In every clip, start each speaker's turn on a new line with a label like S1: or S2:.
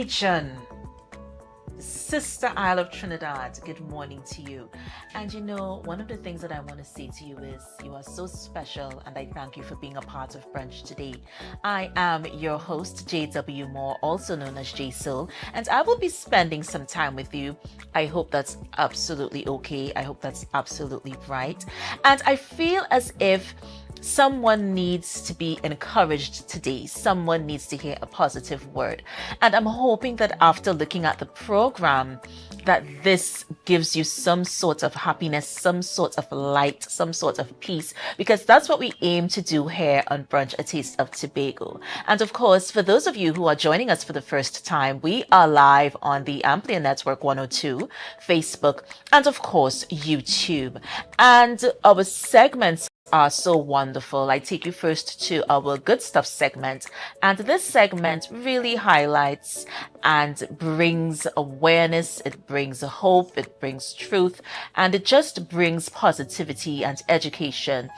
S1: region, Sister Isle of Trinidad, good morning to you. And you know, one of the things that I want to say to you is you are so special, and I thank you for being a part of Brunch today. I am your host, JW Moore, also known as J Soul, and I will be spending some time with you. I hope that's absolutely okay. I hope that's absolutely right. And I feel as if someone needs to be encouraged today. Someone needs to hear a positive word. And I'm hoping that after looking at the program, that this gives you some sort of happiness, some sort of light, some sort of peace, because that's what we aim to do here on Brunch, A Taste of Tobago. And of course, for those of you who are joining us for the first time, we are live on the Amplian Network 102, Facebook, and of course, YouTube. And our segments are so wonderful. I take you first to our good stuff segment, and this segment really highlights and brings awareness, it brings hope, it brings truth, and it just brings positivity and education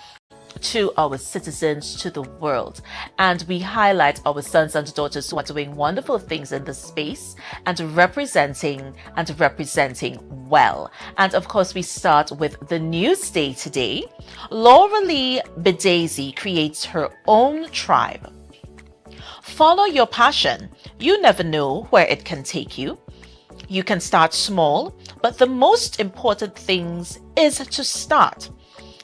S1: to our citizens, to the world. And we highlight our sons and daughters who are doing wonderful things in this space and representing well. And of course, we start with the news day today. Laura Lee Bedaisy creates her own tribe. Follow your passion. You never know where it can take you. You can start small, but the most important things is to start.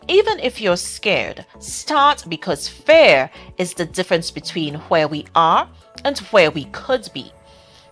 S1: Even if you're scared, start, because fear is the difference between where we are and where we could be.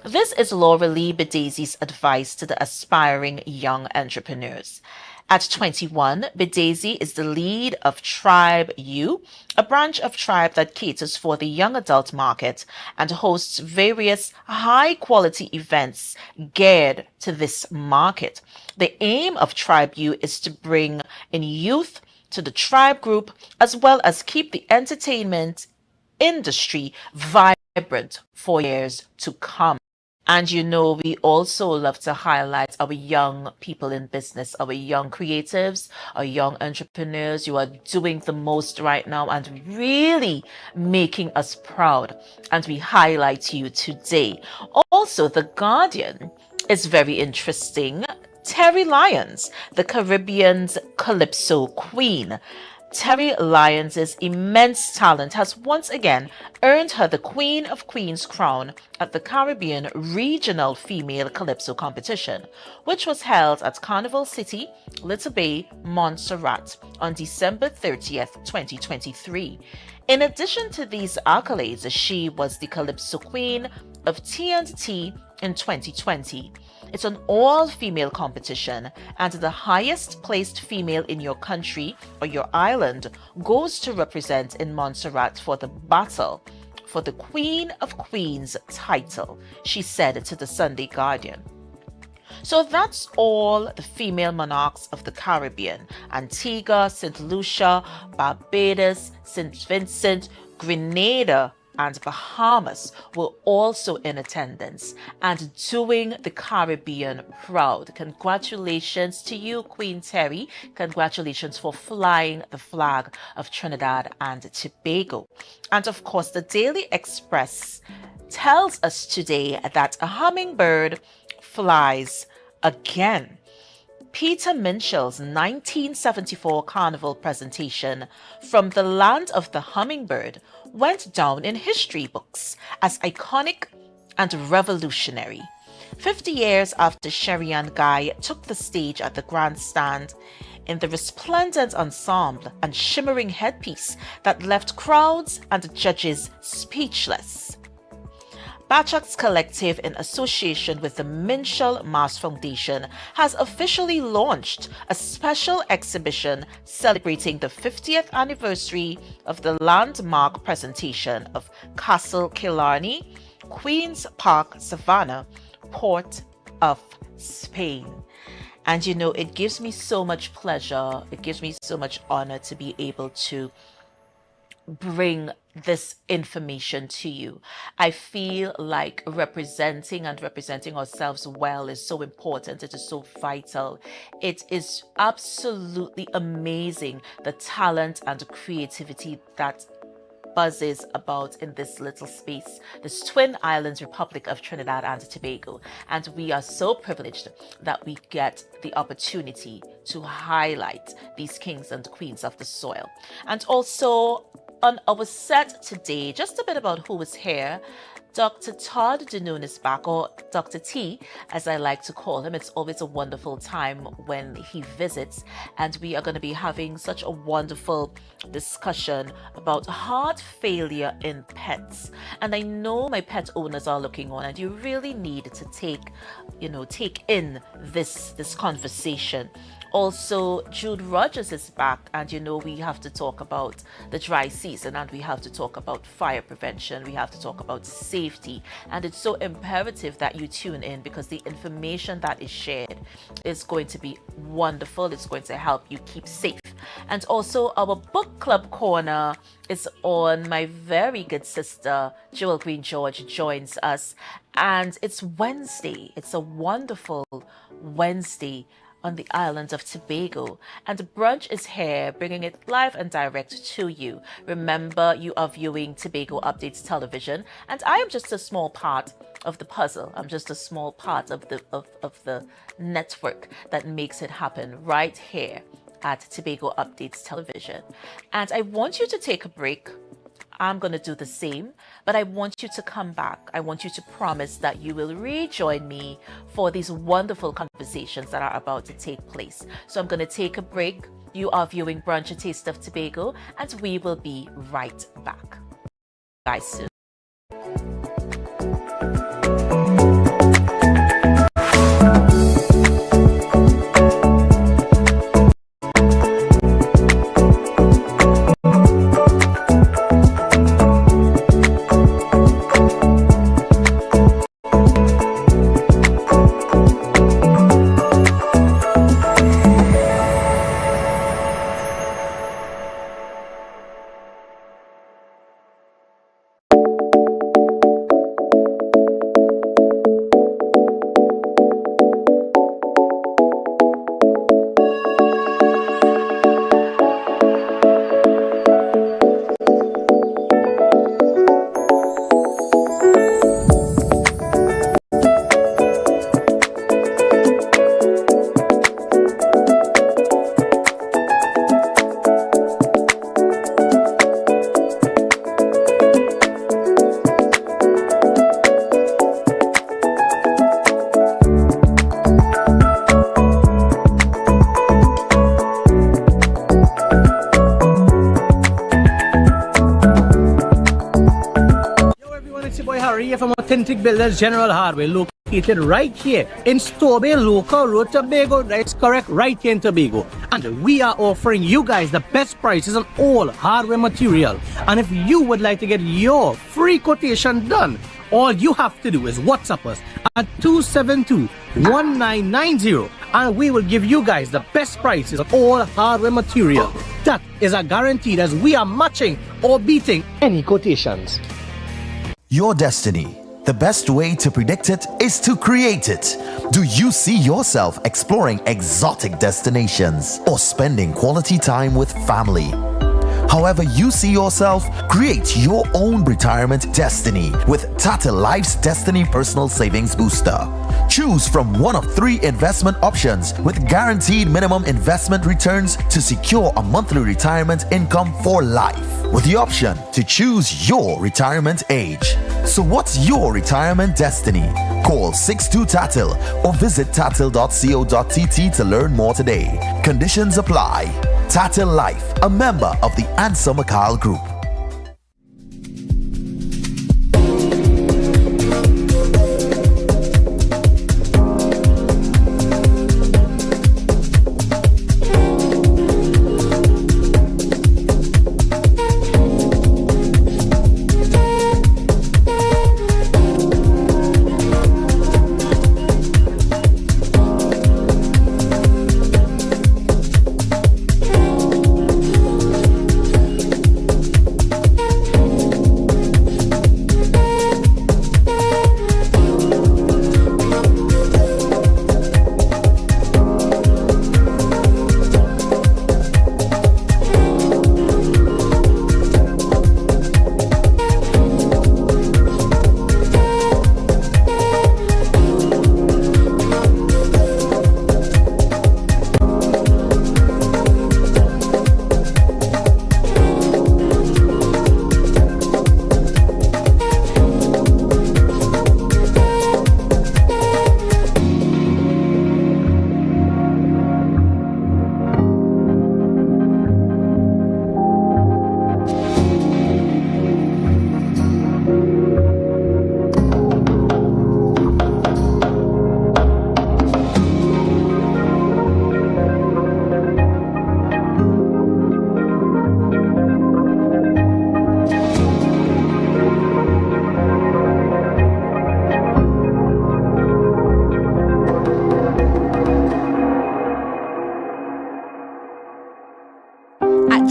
S1: This is Laura Lee Bedaisy's advice to the aspiring young entrepreneurs. At 21, Bedaisy is the lead of Tribe U, a branch of Tribe that caters for the young adult market and hosts various high-quality events geared to this market. The aim of Tribe U is to bring in youth to the Tribe group, as well as keep the entertainment industry vibrant for years to come. And you know, we also love to highlight our young people in business, our young creatives, our young entrepreneurs. You are doing the most right now and really making us proud. And we highlight you today. Also, The Guardian is very interesting. Terry Lyons, the Caribbean's Calypso Queen. Terry Lyons' immense talent has once again earned her the Queen of Queens crown at the Caribbean Regional Female Calypso Competition, which was held at Carnival City, Little Bay, Montserrat on December 30th, 2023. In addition to these accolades, she was the Calypso Queen of T&T in 2020. It's an all-female competition, and the highest placed female in your country or your island goes to represent in Montserrat for the battle for the Queen of Queens title, she said to the Sunday Guardian. So that's all the female monarchs of the Caribbean: Antigua, St. Lucia, Barbados, St. Vincent, Grenada, and Bahamas were also in attendance and doing the Caribbean proud. Congratulations to you, Queen Terry. Congratulations for flying the flag of Trinidad and Tobago. And of course, the Daily Express tells us today that a hummingbird flies again. Peter Minshall's 1974 Carnival presentation from the land of the hummingbird went down in history books as iconic and revolutionary. 50 years after Sherian Guy took the stage at the grandstand in the resplendent ensemble and shimmering headpiece that left crowds and judges speechless. Bachak's Collective, in association with the Minshall Mass Foundation, has officially launched a special exhibition celebrating the 50th anniversary of the landmark presentation of Castle Killarney, Queen's Park, Savannah, Port of Spain. And you know, it gives me so much pleasure, it gives me so much honor to be able to bring this information to you. I feel like representing ourselves well is so important. It is so vital. It is absolutely amazing the talent and creativity that buzzes about in this little space, this Twin Islands Republic of Trinidad and Tobago. And we are so privileged that we get the opportunity to highlight these kings and queens of the soil. And also on our set today, just a bit about who is here. Dr. Todd Denoon is back, or Dr. T, as I like to call him. It's always a wonderful time when he visits, and we are going to be having such a wonderful discussion about heart failure in pets. And I know my pet owners are looking on, and you really need to take in this conversation. Also, Jude Rogers is back, and we have to talk about the dry season, and we have to talk about fire prevention, we have to talk about safety, and it's so imperative that you tune in because the information that is shared is going to be wonderful. It's going to help you keep safe. And also, our book club corner is on. My very good sister Jewel Green George joins us, and it's Wednesday. It's a wonderful Wednesday on the island of Tobago, and Brunch is here bringing it live and direct to you. Remember, you are viewing Tobago Updates Television, and I am just a small part of the puzzle. I'm just a small part of the network that makes it happen right here at Tobago Updates Television. And I want you to take a break. I'm going to do the same, but I want you to come back. I want you to promise that you will rejoin me for these wonderful conversations that are about to take place. So I'm going to take a break. You are viewing Brunch, A Taste of Tobago, and we will be right back. Guys, soon.
S2: From Authentic Builders General Hardware, located right here in Strawberry Local Road, Tobago. That's correct, right here in Tobago. And we are offering you guys the best prices on all hardware material. And if you would like to get your free quotation done, all you have to do is WhatsApp us at 272-1990, and we will give you guys the best prices on all hardware material. That is a guarantee, as we are matching or beating any quotations.
S3: Your destiny. The best way to predict it is to create it. Do you see yourself exploring exotic destinations or spending quality time with family? However you see yourself, create your own retirement destiny with Tata Life's Destiny Personal Savings Booster. Choose from one of 3 investment options with guaranteed minimum investment returns to secure a monthly retirement income for life, with the option to choose your retirement age. So what's your retirement destiny? Call 62-TATTLE or visit tattle.co.tt to learn more today. Conditions apply. Tattle Life, a member of the Ansa Makal Group.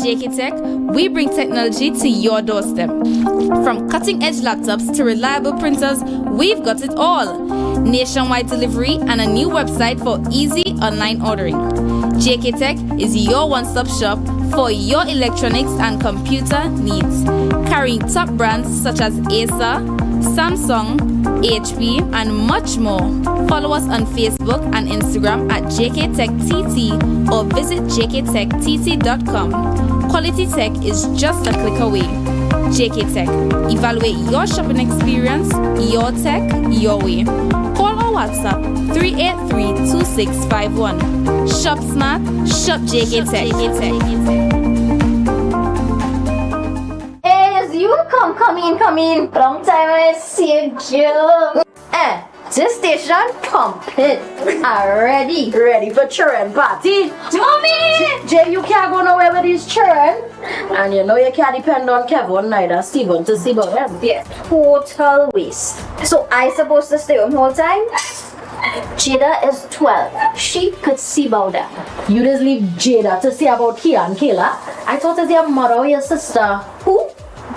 S4: JK Tech, we bring technology to your doorstep. From cutting-edge laptops to reliable printers, we've got it all. Nationwide delivery and a new website for easy online ordering. JK Tech is your one-stop shop for your electronics and computer needs, carrying top brands such as Acer, Samsung, HP, and much more. Follow us on Facebook and Instagram at JKTechTT or visit jktechtt.com. Quality tech is just a click away. JK Tech. Evaluate your shopping experience, your tech, your way. Call or WhatsApp 383-2651. Shop smart, shop JK Tech.
S5: You come in. Long time I see you. This station complete. Ready for children party. Mommy! Jay, you can't go nowhere with these children. And you know you can't depend on Kevin neither Steven to see about them. Yeah, total waste. So I supposed to stay home whole time? Jada is 12. She could see about that. You just leave Jada to see about Kia and Kayla? I thought it's your mother or your sister. Who?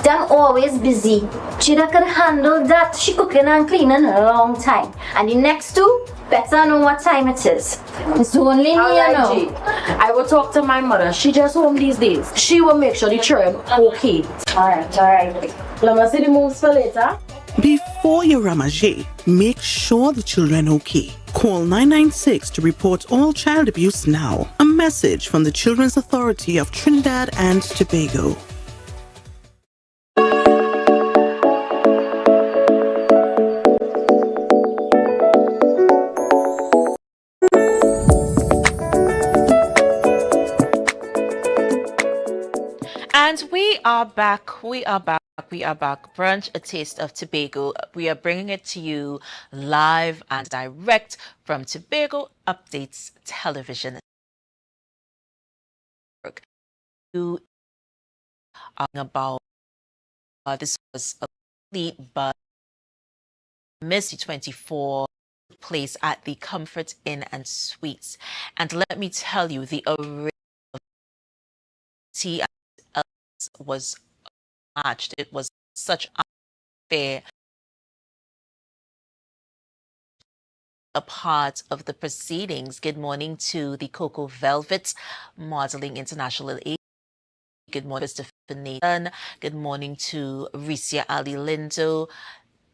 S5: Them always busy. Jada could handle that. She cooking and cleaning a long time. And the next two better know what time it is. It's only me, you know. I will talk to my mother. She just home these days. She will make sure the children okay. Alright. Let me see the moves for later.
S6: Before you ramage, make sure the children okay. Call 996 to report all child abuse now. A message from the Children's Authority of Trinidad and Tobago.
S1: And we are back. Brunch, a taste of Tobago. We are bringing it to you live and direct from Tobago Updates Television. You about this was a complete but Miss 24 place at the Comfort Inn and Suites. And let me tell you, the array of tea was matched. It was such unfair a part of the proceedings. Good morning to the Coco Velvet Modeling International Agency. Good morning, Christopher Nathan. Good morning to Ricia Ali Lindo,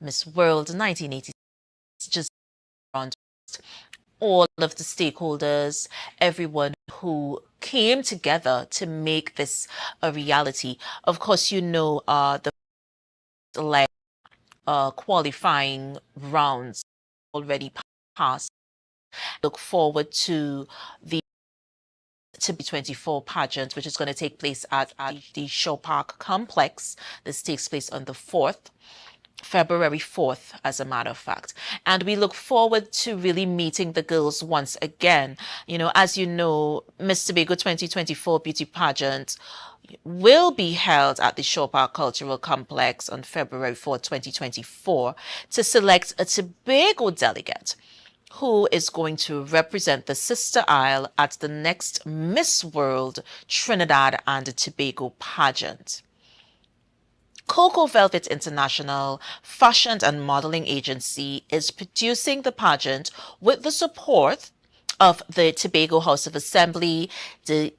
S1: Miss World 1986. Just around all of the stakeholders, everyone who came together to make this a reality. Of course, you know the qualifying rounds already passed. Look forward to the 24 pageant, which is going to take place at the Shaw Park Complex. This takes place on the 4th. February 4th, as a matter of fact. And we look forward to really meeting the girls once again. You know, as you know, Miss Tobago 2024 beauty pageant will be held at the Shaw Park Cultural Complex on February 4th, 2024 to select a Tobago delegate who is going to represent the Sister Isle at the next Miss World Trinidad and Tobago pageant. Coco Velvet International Fashion and Modeling Agency is producing the pageant with the support of the Tobago House of Assembly, the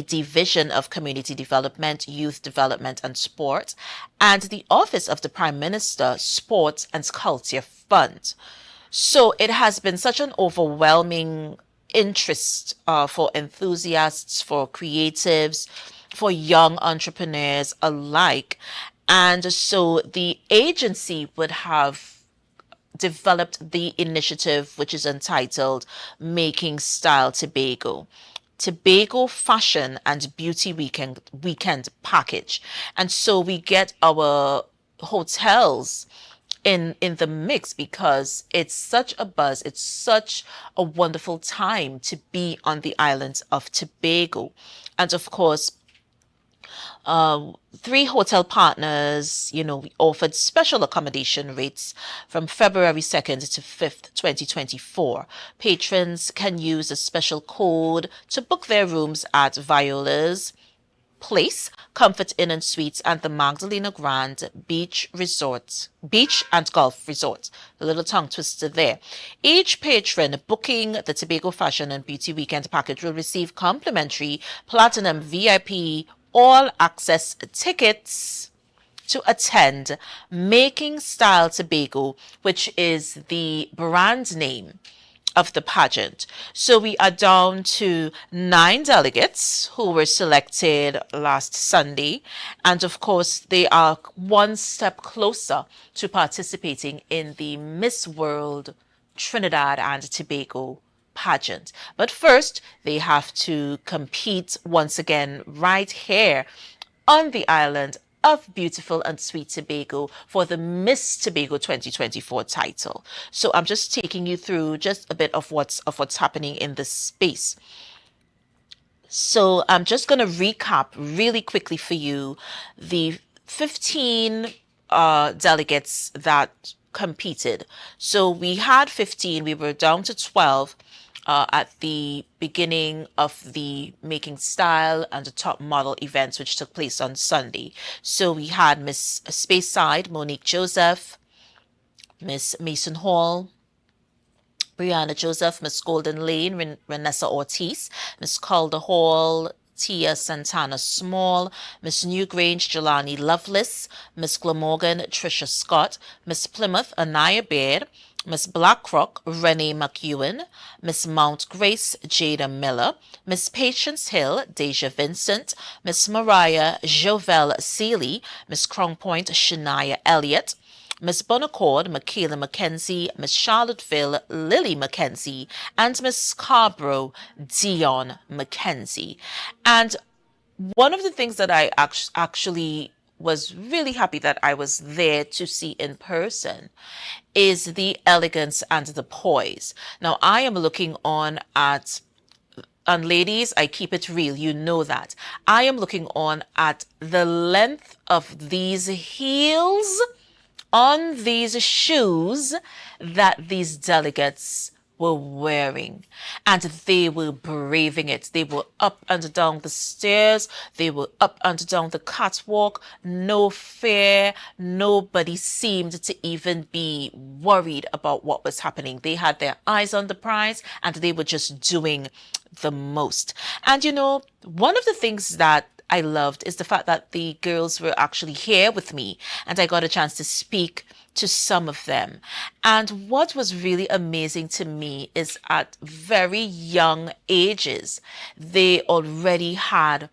S1: Division of Community Development, Youth Development and Sport, and the Office of the Prime Minister Sports and Culture Fund. So it has been such an overwhelming interest for enthusiasts, for creatives, for young entrepreneurs alike. And so the agency would have developed the initiative, which is entitled Making Style Tobago. Tobago Fashion and Beauty Weekend Package. And so we get our hotels in the mix because it's such a buzz. It's such a wonderful time to be on the island of Tobago. And of course, 3 hotel partners, we offered special accommodation rates from February 2nd to 5th, 2024. Patrons can use a special code to book their rooms at Viola's Place, Comfort Inn and Suites, and the Magdalena Grand Beach and Golf Resort. A little tongue twister there. Each patron booking the Tobago Fashion and Beauty Weekend package will receive complimentary Platinum VIP all access tickets to attend Making Style Tobago, which is the brand name of the pageant. So we are down to 9 delegates who were selected last Sunday. And of course, they are one step closer to participating in the Miss World Trinidad and Tobago pageant. But first, they have to compete once again right here on the island of beautiful and sweet Tobago for the Miss Tobago 2024 title. So I'm just taking you through just a bit of what's happening in this space. So I'm just going to recap really quickly for you the 15 delegates that competed. So we had 15, we were down to 12 at the beginning of the Making Style and the Top Model events, which took place on Sunday. So we had Miss Speyside, Monique Joseph, Miss Mason Hall, Brianna Joseph, Miss Golden Lane, Renessa Ortiz, Miss Calder Hall, Tia Santana Small, Miss Newgrange, Jelani Lovelace, Miss Glamorgan, Trisha Scott, Miss Plymouth, Anaya Baird, Miss Blackrock, Renee McEwen, Miss Mount Grace, Jada Miller, Miss Patience Hill, Deja Vincent, Miss Mariah, Jovel Seeley, Miss Crown Point, Shania Elliott, Miss Bonaccord, Michaela McKenzie, Miss Charlotteville, Lily McKenzie, and Miss Scarborough, Dion McKenzie. And one of the things that I actually was really happy that I was there to see in person is the elegance and the poise. Now, I am looking on at, and ladies, I keep it real, you know that. I am looking on at the length of these heels on these shoes that these delegates were wearing, and they were braving it. They were up and down the stairs, they were up and down the catwalk, no fear. Nobody seemed to even be worried about what was happening. They had their eyes on the prize and they were just doing the most. And you know, one of the things that I loved is the fact that the girls were actually here with me and I got a chance to speak to some of them. And what was really amazing to me is at very young ages, they already had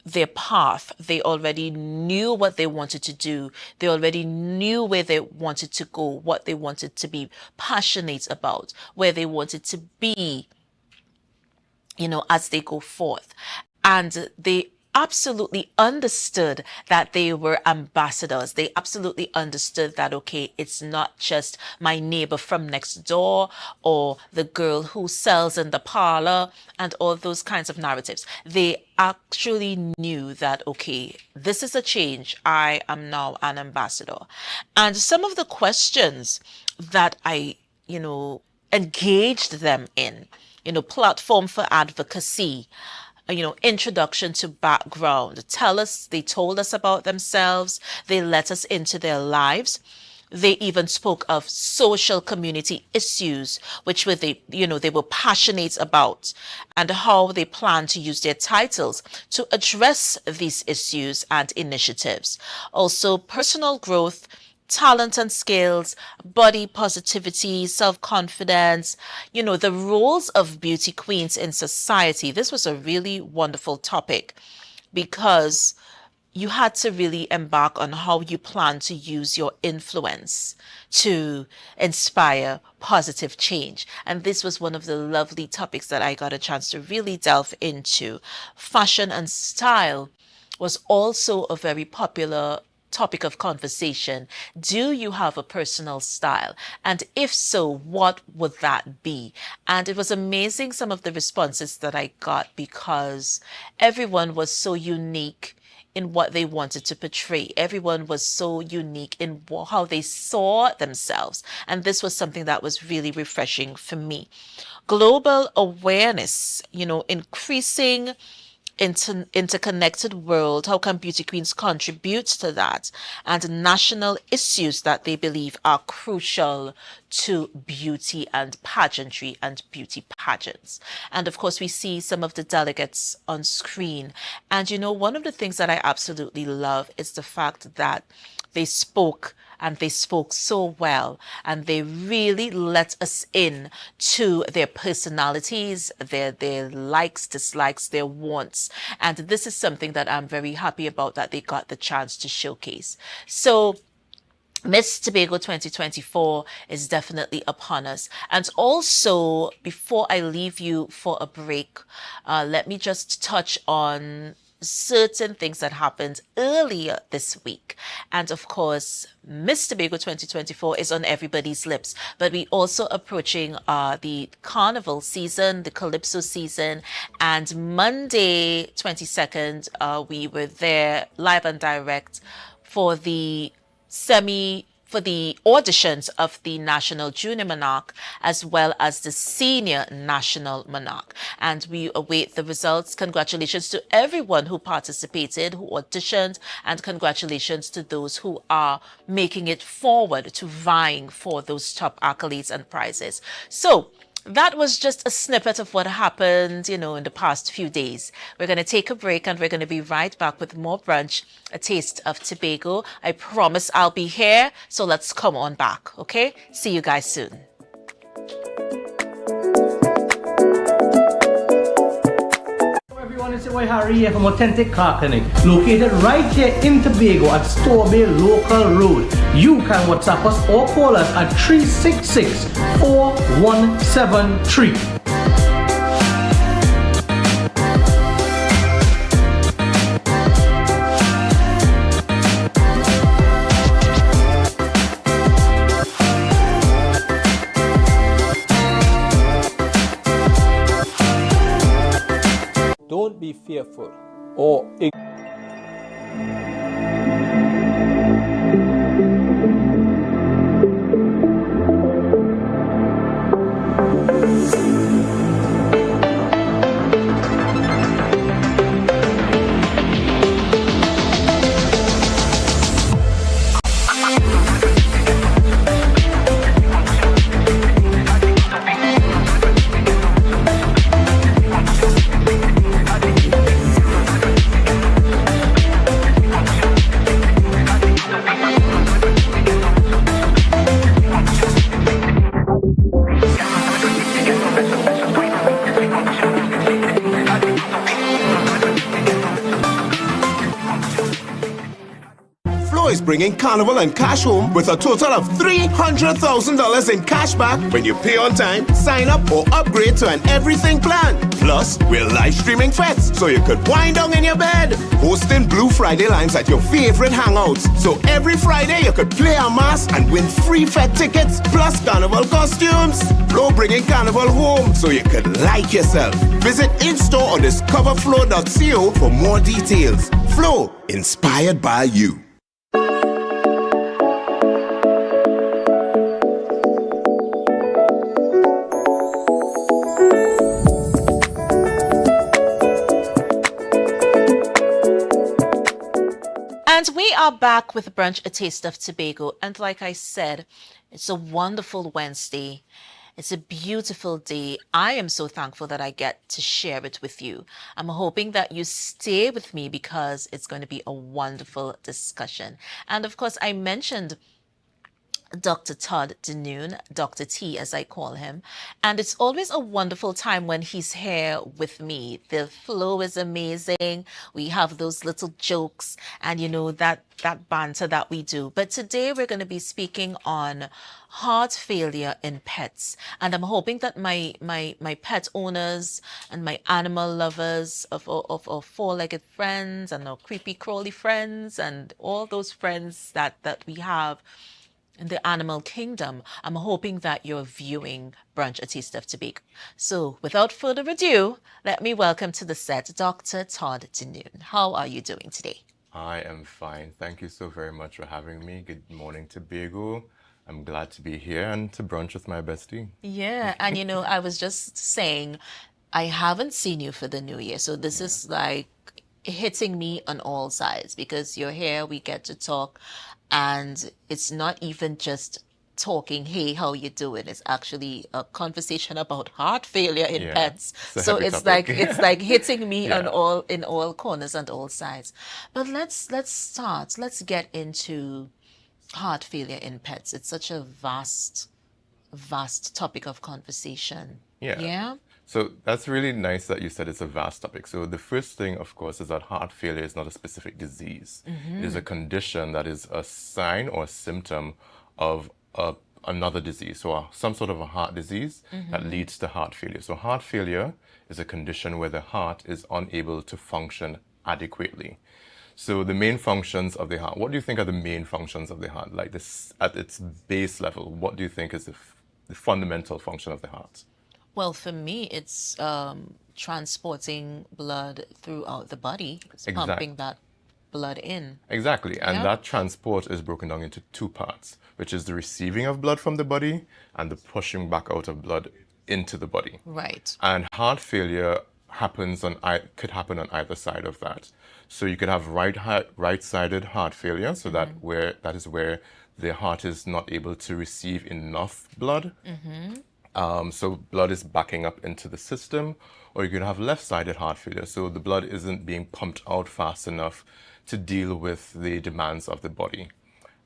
S1: their path. They already knew what they wanted to do. They already knew where they wanted to go, what they wanted to be passionate about, where they wanted to be, you know, as they go forth. And they absolutely understood that they were ambassadors. They absolutely understood that, okay, it's not just my neighbor from next door or the girl who sells in the parlor and all those kinds of narratives. They actually knew that, okay, this is a change. I am now an ambassador. And some of the questions that I, you know, engaged them in, you know, platform for advocacy, you know, introduction to background. They told us about themselves. They let us into their lives. They even spoke of social community issues, which were they were passionate about, and how they plan to use their titles to address these issues and initiatives. Also, personal growth, talent and skills, body positivity, self-confidence, you know, the roles of beauty queens in society. This was a really wonderful topic because you had to really embark on how you plan to use your influence to inspire positive change. And this was one of the lovely topics that I got a chance to really delve into. Fashion and style was also a very popular topic of conversation. Do you have a personal style? And if so, what would that be? And it was amazing, some of the responses that I got, because everyone was so unique in what they wanted to portray. Everyone was so unique in how they saw themselves. And this was something that was really refreshing for me. Global awareness, you know, increasing interconnected world, how can beauty queens contribute to that, and national issues that they believe are crucial to beauty and pageantry and beauty pageants. And of course, we see some of the delegates on screen. And you know, one of the things that I absolutely love is the fact that they spoke, and they spoke so well, and they really let us in to their personalities, their likes, dislikes, their wants. And this is something that I'm very happy about, that they got the chance to showcase. So Miss Tobago 2024 is definitely upon us. And also, before I leave you for a break, let me just touch on certain things that happened earlier this week. And of course, Miss Tobago 2024 is on everybody's lips, but we also approaching the carnival season, the calypso season. And Monday 22nd, we were there live and direct for the auditions of the National Junior Monarch as well as the Senior National Monarch. And we await the results. Congratulations to everyone who participated, who auditioned, and congratulations to those who are making it forward to vying for those top accolades and prizes. So that was just a snippet of what happened, you know, in the past few days. We're going to take a break and we're going to be right back with more Brunch, a taste of Tobago. I promise I'll be here. So let's come on back. Okay. See you guys soon.
S2: Everyone, it's your boy Harry here from Authentic Car Clinic, located right here in Tobago at Tobago Local Road. You can WhatsApp us or call us at 366-4173.
S7: Don't be fearful or
S8: bringing Carnival and cash home with a total of $300,000 in cash back when you pay on time, sign up, or upgrade to an everything plan. Plus, we're live streaming fets so you could wind down in your bed, hosting Blue Friday lines at your favorite hangouts. So every Friday you could play a mass and win free fet tickets plus Carnival costumes. Flow bringing Carnival home so you could like yourself. Visit in-store or discoverflow.co for more details. Flow, inspired by you.
S1: And we are back with Brunch, a taste of Tobago. And like I said, it's a wonderful Wednesday. It's a beautiful day. I am so thankful that I get to share it with you. I'm hoping that you stay with me because it's going to be a wonderful discussion. And of course, I mentioned Dr. Todd Denoon, Dr. T as I call him. And it's always a wonderful time when he's here with me. The flow is amazing. We have those little jokes and you know that banter that we do. But today we're going to be speaking on heart failure in pets. And I'm hoping that my pet owners and my animal lovers of four-legged friends and our creepy crawly friends and all those friends that we have in the animal kingdom, I'm hoping that you're viewing Brunch, a taste of Tobago. So without further ado, let me welcome to the set Dr. Todd Denoon. How are you doing today?
S9: I am fine. Thank you so very much for having me. Good morning, Tobago. I'm glad to be here and to brunch with my bestie.
S1: Yeah, and you know, I was just saying, I haven't seen you for the new year, so this is like hitting me on all sides because you're here, we get to talk, and it's not even just talking, hey, how you doing? It's actually a conversation about heart failure in
S9: Yeah,
S1: pets.
S9: it's a
S1: So
S9: heavy
S1: it's
S9: topic.
S1: like it's like hitting me on
S9: Yeah.
S1: all corners and all sides. But let's start. Let's get into heart failure in pets. It's such a vast topic of conversation.
S9: Yeah.
S1: Yeah?
S9: So that's really nice that you said it's a vast topic. So the first thing, of course, is that heart failure is not a specific disease. It is a condition that is a sign or a symptom of another disease, or some sort of a heart disease that leads to heart failure. So heart failure is a condition where the heart is unable to function adequately. So the main functions of the heart, what do you think are the main functions of the heart? Like this, at its base level, what do you think is the fundamental function of the heart?
S1: Well, for me, it's transporting blood throughout the body. It's pumping that blood in.
S9: Exactly. And
S1: Yeah.
S9: that transport is broken down into two parts, which is the receiving of blood from the body and the pushing back out of blood into the body.
S1: Right.
S9: And heart failure could happen on either side of that. So you could have right-sided heart failure, so that is where the heart is not able to receive enough blood. So blood is backing up into the system, or you could have left-sided heart failure. So the blood isn't being pumped out fast enough to deal with the demands of the body.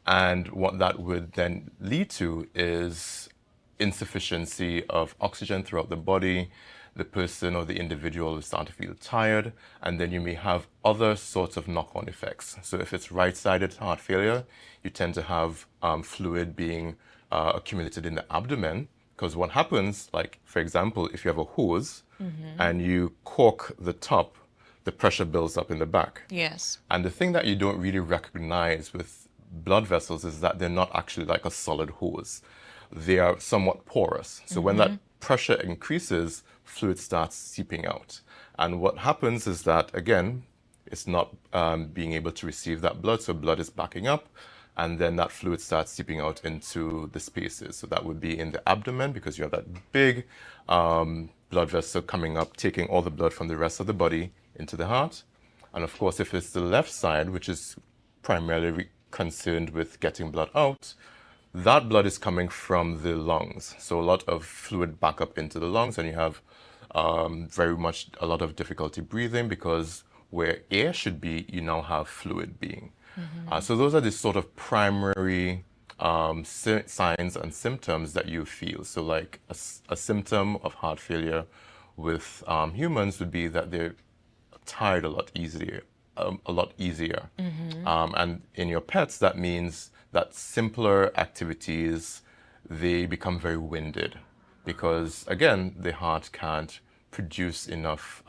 S9: And what that would then lead to is insufficiency of oxygen throughout the body. The person or the individual will start to feel tired, and then you may have other sorts of knock-on effects. So if it's right-sided heart failure, you tend to have fluid being accumulated in the abdomen, because what happens, like, for example, if you have a hose and you cork the top, the pressure builds up in the back.
S1: Yes.
S9: And the thing that you don't really recognize with blood vessels is that they're not actually like a solid hose. They are somewhat porous. So when that pressure increases, fluid starts seeping out. And what happens is that, again, it's not being able to receive that blood, so blood is backing up, and then that fluid starts seeping out into the spaces. So that would be in the abdomen, because you have that big blood vessel coming up, taking all the blood from the rest of the body into the heart. And of course, if it's the left side, which is primarily concerned with getting blood out, that blood is coming from the lungs. So a lot of fluid back up into the lungs, and you have very much a lot of difficulty breathing, because where air should be, you now have fluid being. So those are the sort of primary signs and symptoms that you feel. So like a symptom of heart failure with humans would be that they're tired a lot easier. And in your pets, that means that simpler activities, they become very winded, because again, the heart can't produce enough,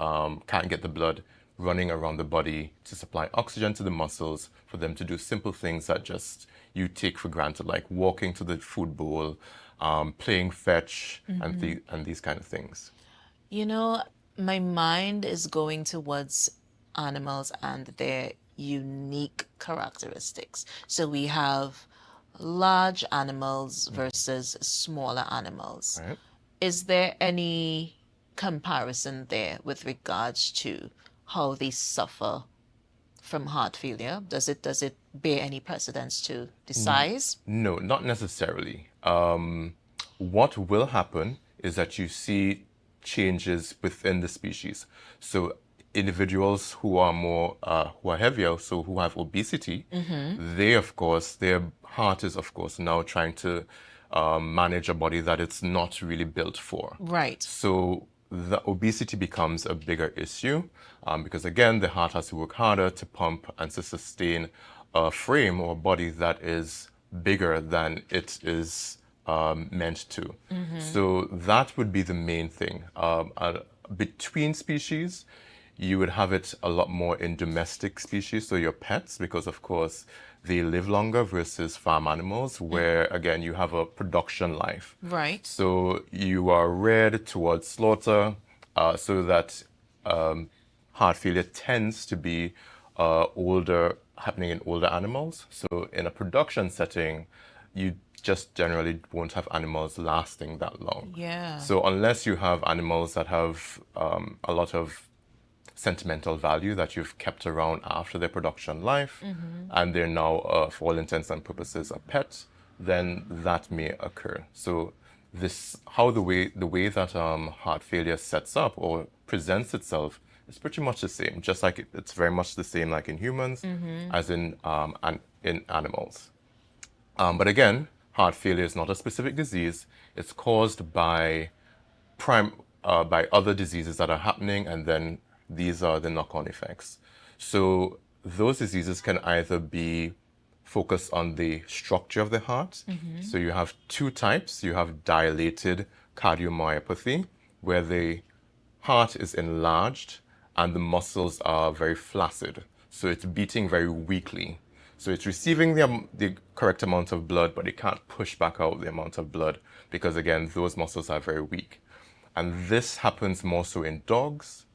S9: can't get the blood running around the body to supply oxygen to the muscles for them to do simple things that just you take for granted, like walking to the food bowl, playing fetch, and these kind of things.
S1: You know, my mind is going towards animals and their unique characteristics. So we have large animals versus smaller animals.
S9: Right?
S1: Is there any comparison there with regards to how they suffer from heart failure? Does it bear any precedence to the size?
S9: No, not necessarily. What will happen is that you see changes within the species. So individuals who are more, who are heavier, so who have obesity, they, of course, their heart is, of course, now trying to manage a body that it's not really built for.
S1: Right.
S9: So the obesity becomes a bigger issue, because again, the heart has to work harder to pump and to sustain a frame or a body that is bigger than it is meant to. So that would be the main thing. Between species, you would have it a lot more in domestic species, so your pets, because of course they live longer versus farm animals, where again you have a production life.
S1: Right.
S9: So you are reared towards slaughter, so that heart failure tends to be happening in older animals. So in a production setting, you just generally won't have animals lasting that long.
S1: Yeah.
S9: So unless you have animals that have a lot of sentimental value that you've kept around after their production life, and they're now, for all intents and purposes, a pet, then that may occur. So the way that heart failure sets up or presents itself is pretty much the same. Just like it's very much the same, like in humans, as in animals. But again, heart failure is not a specific disease. It's caused by other diseases that are happening, and then these are the knock-on effects. So those diseases can either be focused on the structure of the heart. So you have two types. You have dilated cardiomyopathy, where the heart is enlarged and the muscles are very flaccid. So it's beating very weakly. So it's receiving the correct amount of blood, but it can't push back out the amount of blood because, again, those muscles are very weak. And this happens more so in dogs.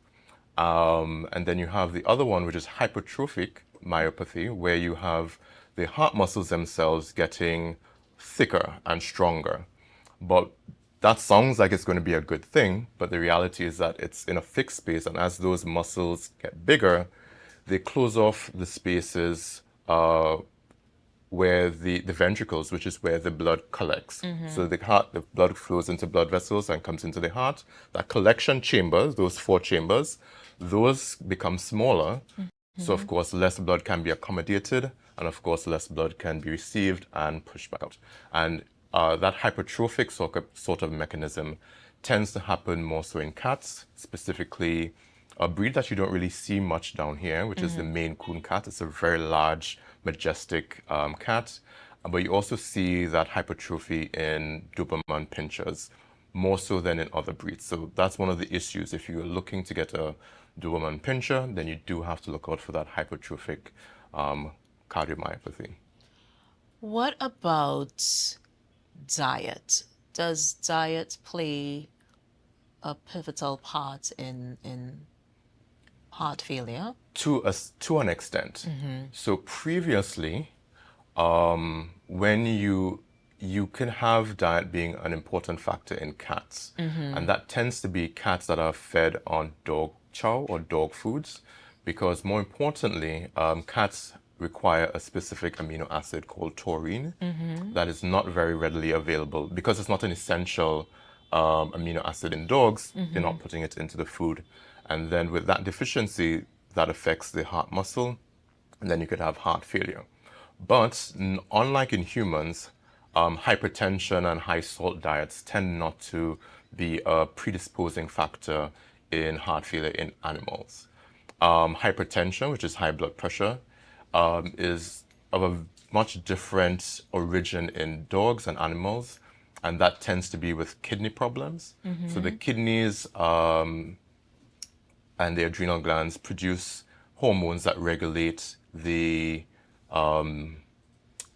S9: And then you have the other one, which is hypertrophic myopathy, where you have the heart muscles themselves getting thicker and stronger. But that sounds like it's going to be a good thing, but the reality is that it's in a fixed space, and as those muscles get bigger, they close off the spaces where the ventricles, which is where the blood collects. So the blood flows into blood vessels and comes into the heart. That collection chambers, those 4 chambers, those become smaller. So of course, less blood can be accommodated, and of course, less blood can be received and pushed back out. And that hypertrophic sort of mechanism tends to happen more so in cats, specifically a breed that you don't really see much down here, which is the Maine Coon cat. It's a very large, majestic cat. But you also see that hypertrophy in Doberman pinschers, more so than in other breeds. So that's one of the issues. If you're looking to get a Doberman pinscher, then you do have to look out for that hypertrophic cardiomyopathy.
S1: What about diet? Does diet play a pivotal part in heart failure?
S9: To an extent. So previously, when you can have diet being an important factor in cats, and that tends to be cats that are fed on dog chow or dog foods, because more importantly, cats require a specific amino acid called taurine that is not very readily available because it's not an essential amino acid in dogs. They're not putting it into the food, and then with that deficiency, that affects the heart muscle, and then you could have heart failure. But unlike in humans, hypertension and high salt diets tend not to be a predisposing factor in heart failure in animals. Hypertension, which is high blood pressure, is of a much different origin in dogs and animals, and that tends to be with kidney problems. So the kidneys and the adrenal glands produce hormones that regulate the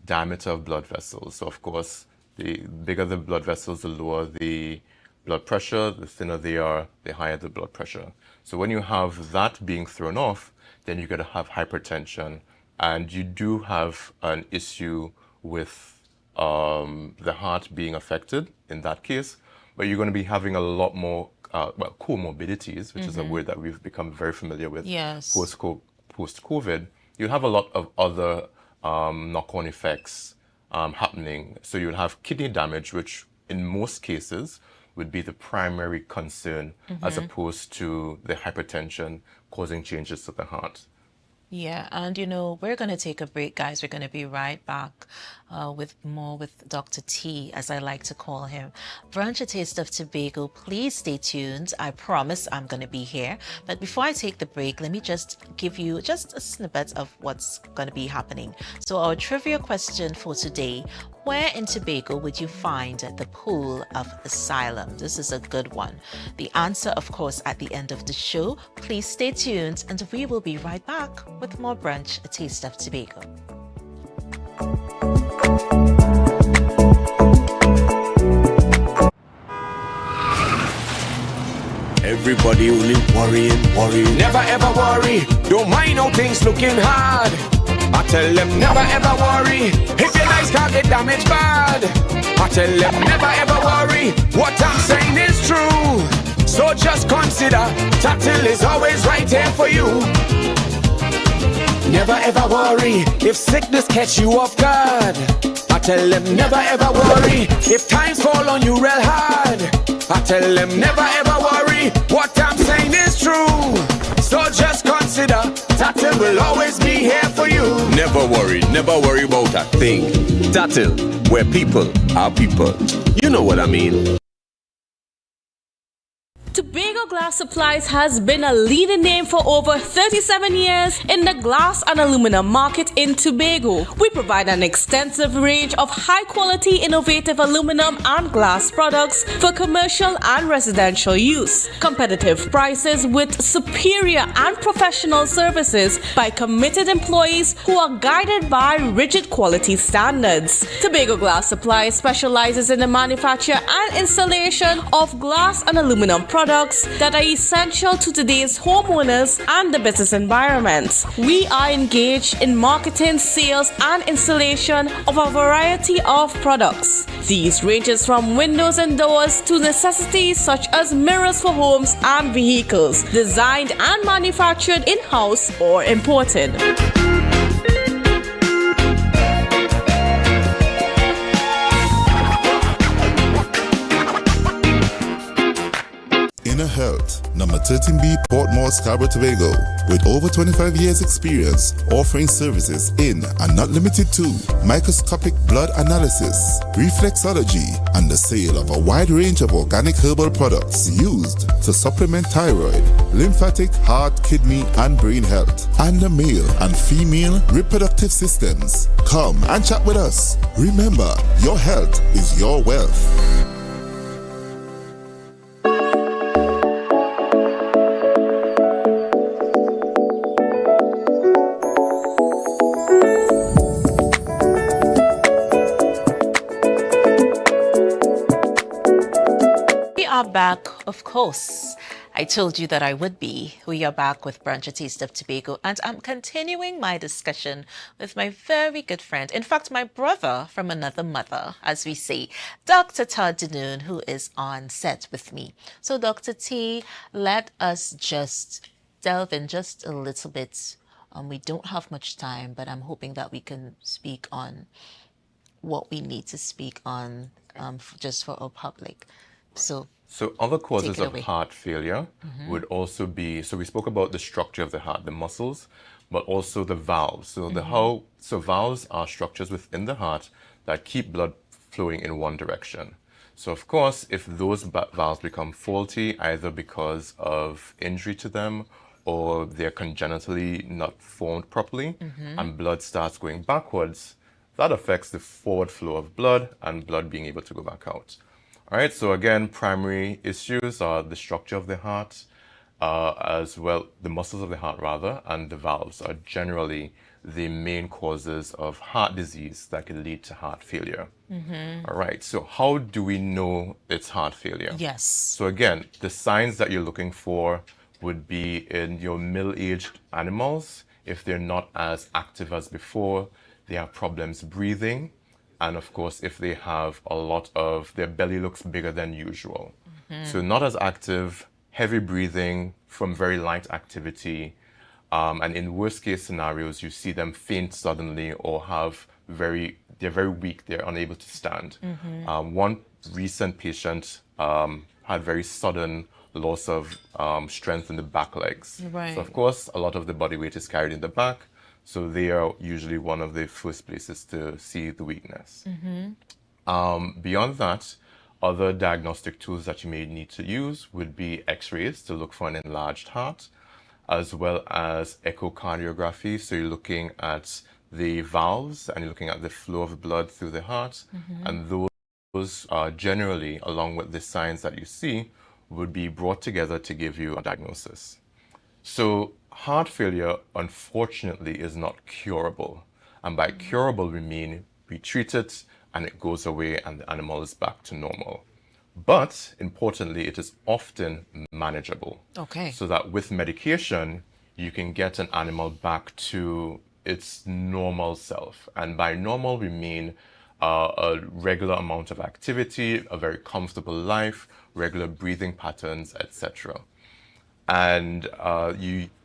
S9: diameter of blood vessels. So of course, the bigger the blood vessels, the lower the blood pressure, the thinner they are, the higher the blood pressure. So when you have that being thrown off, then you're going to have hypertension, and you do have an issue with the heart being affected in that case, but you're going to be having a lot more comorbidities, which is a word that we've become very familiar with post-COVID. You have a lot of other knock-on effects happening. So you'll have kidney damage, which in most cases would be the primary concern, as opposed to the hypertension causing changes to the heart.
S1: Yeah, and we're going to take a break, guys. We're going to be right back with more with Dr. T, as I like to call him. Brunch, a taste of Tobago. Please stay tuned. I promise I'm going to be here. But before I take the break, let me just give you just a snippet of what's going to be happening. So our trivia question for today: where in Tobago would you find the Pool of Asylum? This is a good one. The answer, of course, at the end of the show. Please stay tuned, and we will be right back with more Brunch, a taste of Tobago.
S10: Everybody only worrying. Never ever worry. Don't mind how things looking hard. I tell them never ever worry. If your nice can't get damaged bad. I tell them never ever worry. What I'm saying is true. So just consider Tatil is always right here for you. Never ever worry if sickness catch you off guard. I tell them never ever worry if times fall on you real hard. I tell them never ever worry. What I'm saying is true. So just consider Tatil will always be here for you.
S11: Never worry about a thing. Tatil, where people are people. You know what I mean.
S12: Tobago Glass Supplies has been a leading name for over 37 years in the glass and aluminum market in Tobago. We provide an extensive range of high-quality, innovative aluminum and glass products for commercial and residential use. Competitive prices with superior and professional services by committed employees who are guided by rigid quality standards. Tobago Glass Supplies specializes in the manufacture and installation of glass and aluminum products that are essential to today's homeowners and the business environment. We are engaged in marketing, sales, and installation of a variety of products. These ranges from windows and doors to necessities such as mirrors for homes and vehicles, designed and manufactured in-house or imported.
S13: Inner Health, number 13B, Portmore, Scarborough, Tobago, with over 25 years experience, offering services in and not limited to microscopic blood analysis, reflexology, and the sale of a wide range of organic herbal products used to supplement thyroid, lymphatic, heart, kidney, and brain health, and the male and female reproductive systems. Come and chat with us. Remember, your health is your wealth.
S1: Back, of course. I told you that I would be. We are back with Brunch, a Taste of Tobago, and I'm continuing my discussion with my very good friend, in fact, my brother from another mother, as we say, Dr. Todd Denoon, who is on set with me. So, Dr. T, let us just delve in just a little bit. We don't have much time, but I'm hoping that we can speak on what we need to speak on just for our public.
S9: So other causes of heart failure would also be, so we spoke about the structure of the heart, the muscles, but also the valves. So valves are structures within the heart that keep blood flowing in one direction. So of course, if those valves become faulty, either because of injury to them or they're congenitally not formed properly and blood starts going backwards, that affects the forward flow of blood and blood being able to go back out. All right, so again, primary issues are the structure of the heart, as well, the muscles of the heart rather, and the valves are generally the main causes of heart disease that can lead to heart failure. All right, so how do we know it's heart failure?
S1: Yes.
S9: So again, the signs that you're looking for would be in your middle-aged animals. If they're not as active as before, they have problems breathing. And of course, if they have a lot of, their belly looks bigger than usual. So not as active, heavy breathing from very light activity. And in worst case scenarios, you see them faint suddenly or they're very weak, they're unable to stand. One recent patient had very sudden loss of strength in the back legs.
S1: Right.
S9: So of course, a lot of the body weight is carried in the back. So they are usually one of the first places to see the weakness. Beyond that, other diagnostic tools that you may need to use would be x-rays to look for an enlarged heart, as well as echocardiography. So you're looking at the valves and you're looking at the flow of blood through the heart. And those are generally, along with the signs that you see, would be brought together to give you a diagnosis. So heart failure, unfortunately, is not curable. And by curable, we mean we treat it and it goes away and the animal is back to normal. But importantly, it is often manageable.
S1: Okay.
S9: So that with medication, you can get an animal back to its normal self. And by normal, we mean a regular amount of activity, a very comfortable life, regular breathing patterns, etc. And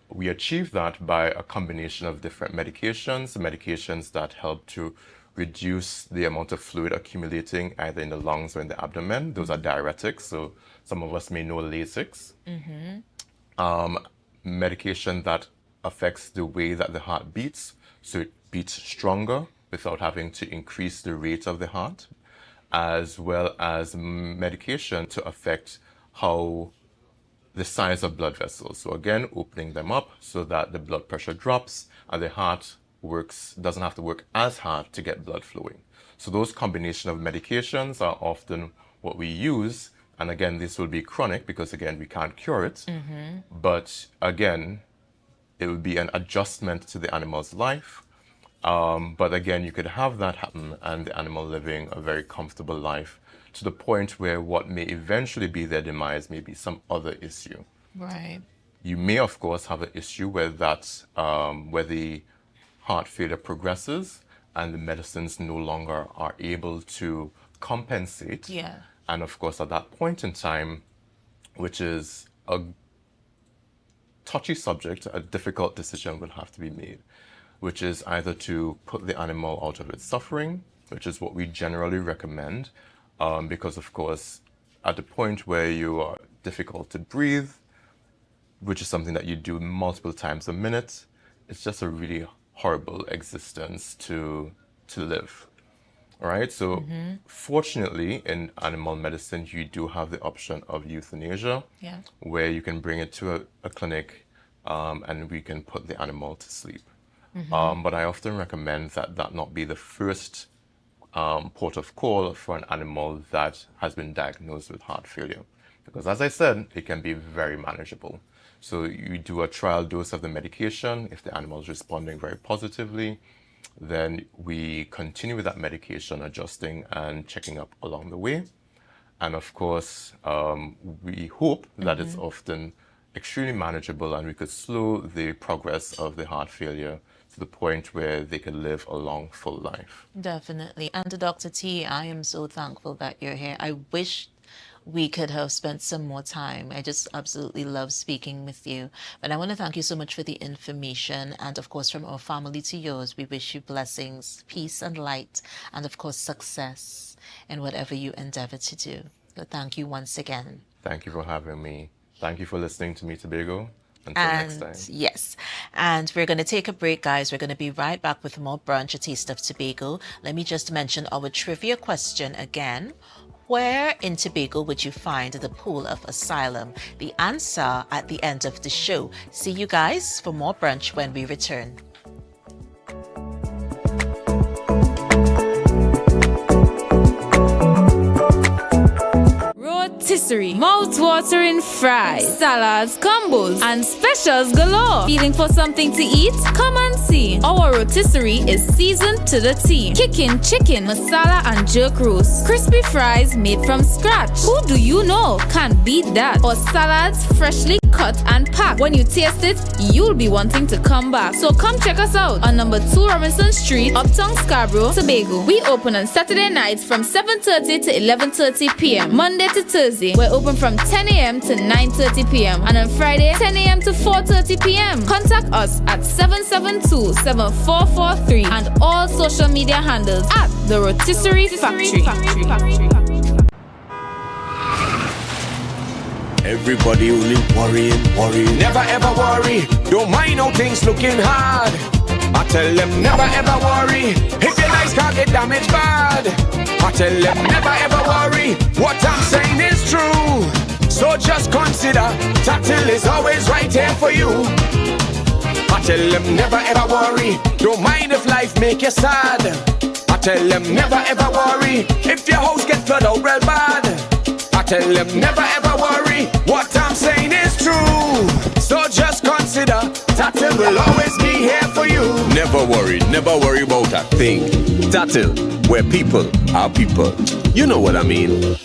S9: we achieve that by a combination of different medications that help to reduce the amount of fluid accumulating either in the lungs or in the abdomen. Those are diuretics, so some of us may know Lasix. Medication that affects the way that the heart beats, so it beats stronger without having to increase the rate of the heart, as well as medication to affect how the size of blood vessels. So again, opening them up so that the blood pressure drops and the heart doesn't have to work as hard to get blood flowing. So those combination of medications are often what we use. And again, this will be chronic because again, we can't cure it. But again, it will be an adjustment to the animal's life. But again, you could have that happen and the animal living a very comfortable life to the point where what may eventually be their demise may be some other issue.
S1: Right.
S9: You may, of course, have an issue where where the heart failure progresses and the medicines no longer are able to compensate.
S1: Yeah.
S9: And of course, at that point in time, which is a touchy subject, a difficult decision will have to be made, which is either to put the animal out of its suffering, which is what we generally recommend, because of course, at the point where you are difficult to breathe, which is something that you do multiple times a minute, it's just a really horrible existence to live. All right, so fortunately in animal medicine, you do have the option of euthanasia, where you can bring it to a clinic and we can put the animal to sleep. But I often recommend that not be the first port of call for an animal that has been diagnosed with heart failure. Because as I said, it can be very manageable. So you do a trial dose of the medication. If the animal is responding very positively, then we continue with that medication, adjusting and checking up along the way. And of course, we hope that it's often extremely manageable and we could slow the progress of the heart failure to the point where they can live a long, full life.
S1: Definitely. And Dr. T, I am so thankful that you're here. I wish we could have spent some more time. I just absolutely love speaking with you. But I want to thank you so much for the information. And of course, from our family to yours, we wish you blessings, peace and light, and of course, success in whatever you endeavor to do. So thank you once again.
S9: Thank you for having me. Thank you for listening to me, Tobago. Until next time.
S1: Yes. And we're going to take a break, guys. We're going to be right back with more Brunch, A Taste of Tobago. Let me just mention our trivia question again. Where in Tobago would you find the pool of asylum? The answer at the end of the show. See you guys for more Brunch when we return.
S4: Rotisserie, mouth-watering fries, salads, combos, and specials galore. Feeling for something to eat? Come and see. Our rotisserie is seasoned to the T. Kicking chicken, masala, and jerk roast. Crispy fries made from scratch. Who do you know can beat that? Or salads freshly cut and packed. When you taste it, you'll be wanting to come back. So come check us out on number 2 Robinson Street, Uptown Scarborough, Tobago. We open on Saturday nights from 7:30 to 11:30 p.m. Monday to Thursday, we're open from 10 a.m. to 9:30 p.m. And on Friday, 10 a.m. to 4:30 p.m. Contact us at 772-7443 and all social media handles at The Rotisserie Factory.
S10: Everybody only worrying. Never ever worry. Don't mind how things looking hard. I tell them never ever worry. If your life can't get damaged bad. I tell them never ever worry. What I'm saying is true. So just consider Tatil is always right here for you. I tell them never ever worry. Don't mind if life make you sad. I tell them never ever worry. If your house get flooded out real bad. I tell them never ever worry. What I'm saying is true. So just consider Tatil will always be here for you.
S11: Never worry about a thing. Tatil, where people are people. You know what I mean.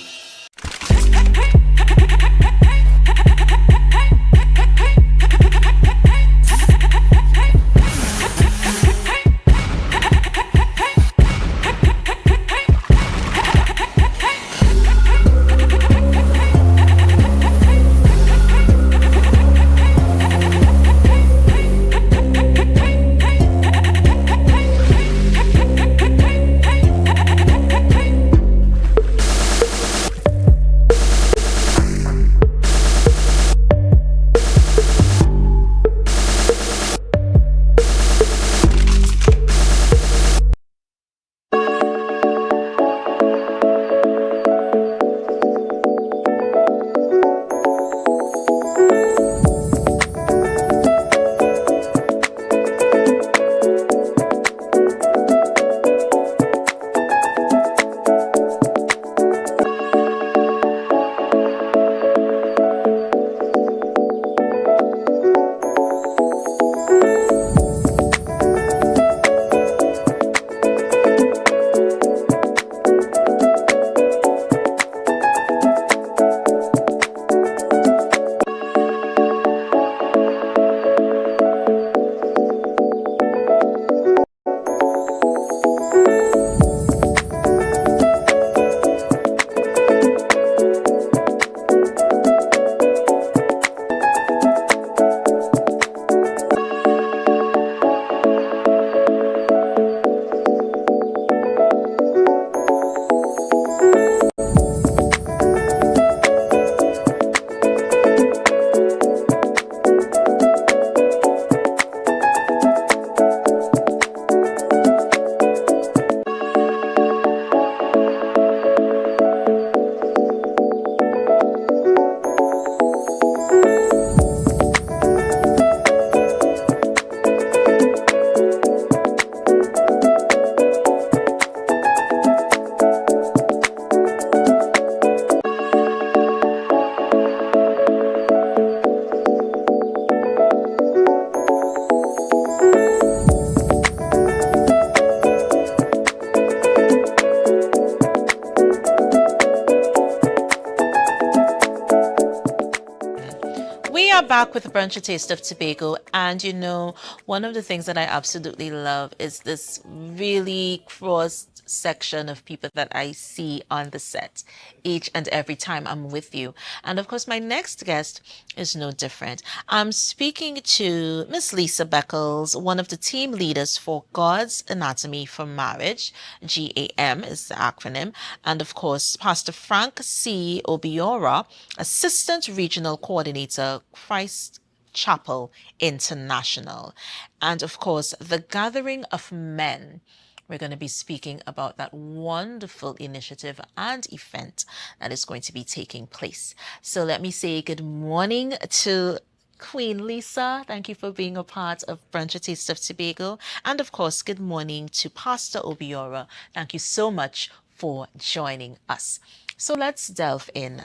S1: back with Brunch, a Taste of Tobago. And you know, one of the things that I absolutely love is this really cross section of people that I see on the set each and every time I'm with you. And of course, my next guest is no different. I'm speaking to Miss Lisa Beckles, one of the team leaders for God's Anatomy for Marriage. GAM is the acronym. And of course, Pastor Frank C. Obiora, Assistant Regional Coordinator, Christ Chapel International. And of course, the Gathering of Men. We're going to be speaking about that wonderful initiative and event that is going to be taking place. So let me say good morning to Queen Lisa. Thank you for being a part of Brunch, a Taste of Tobago. And of course, good morning to Pastor Obiora. Thank you so much for joining us. So let's delve in.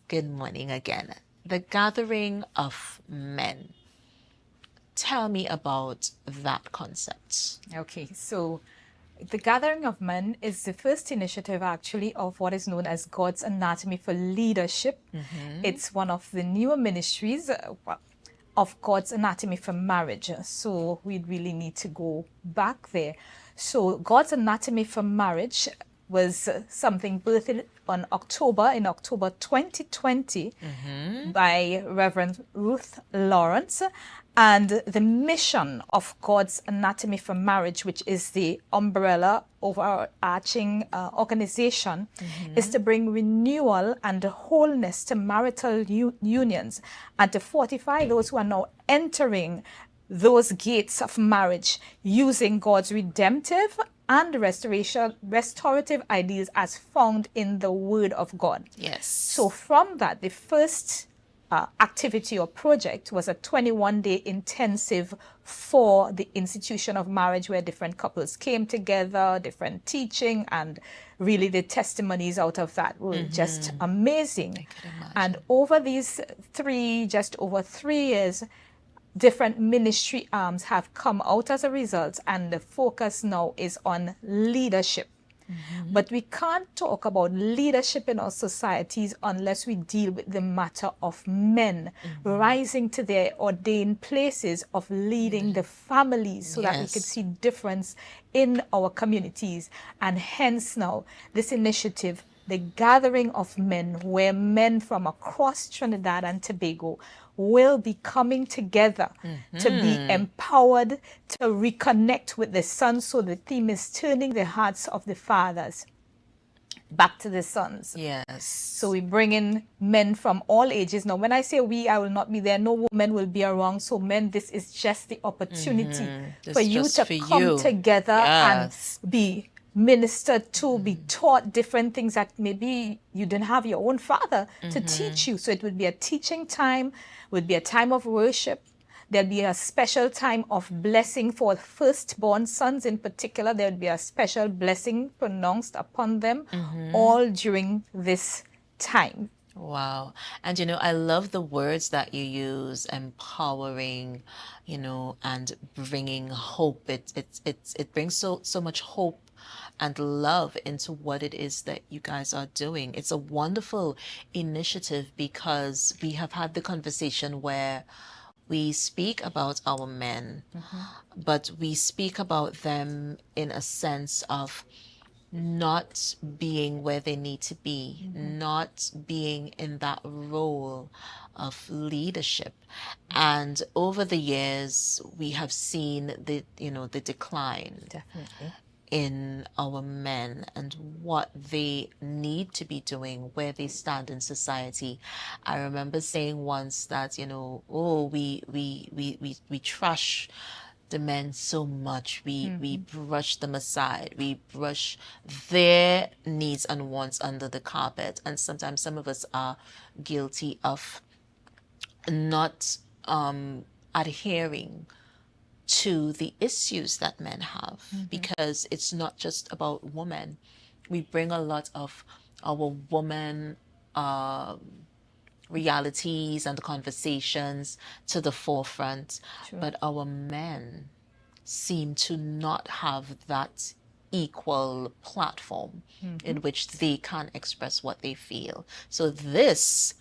S1: Good morning again. The Gathering of Men. Tell me about that concept.
S14: Okay, so the Gathering of Men is the first initiative actually of what is known as God's Anatomy for Leadership. It's one of the newer ministries of God's Anatomy for Marriage. So we really need to go back there. So God's Anatomy for Marriage was something birthed in October 2020 by Reverend Ruth Lawrence. And the mission of God's Anatomy for Marriage, which is the umbrella overarching organization, is to bring renewal and wholeness to marital unions and to fortify those who are now entering those gates of marriage using God's redemptive and restorative ideals as found in the Word of God.
S1: Yes.
S14: So from that, the first activity or project was a 21-day intensive for the institution of marriage where different couples came together, different teaching, and really the testimonies out of that were just amazing. And over these just over 3 years, different ministry arms have come out as a result, and the focus now is on leadership. But we can't talk about leadership in our societies unless we deal with the matter of men rising to their ordained places of leading the families so that we could see difference in our communities. And hence now this initiative, the Gathering of Men, where men from across Trinidad and Tobago will be coming together to be empowered to reconnect with the sons. So the theme is turning the hearts of the fathers back to the sons.
S1: Yes.
S14: So we bring in men from all ages. Now, when I say we, I will not be there. No women will be around. So men, this is just the opportunity for you to come together and be ministered to, be taught different things that maybe you didn't have your own father to teach you. So it would be a teaching time, would be a time of worship. There'll be a special time of blessing for firstborn sons in particular. There would be a special blessing pronounced upon them all during this time.
S1: Wow. And you know, I love the words that you use, empowering, you know, and bringing hope. It brings so much hope and love into what it is that you guys are doing. It's a wonderful initiative because we have had the conversation where we speak about our men, but we speak about them in a sense of not being where they need to be, not being in that role of leadership. And over the years, we have seen the decline in our men and what they need to be doing, where they stand in society. I remember saying once that, you know, we trash the men so much. We brush them aside. We brush their needs and wants under the carpet. And sometimes some of us are guilty of not adhering to the issues that men have, because it's not just about women. We bring a lot of our woman realities and conversations to the forefront, but our men seem to not have that equal platform in which they can express what they feel. So this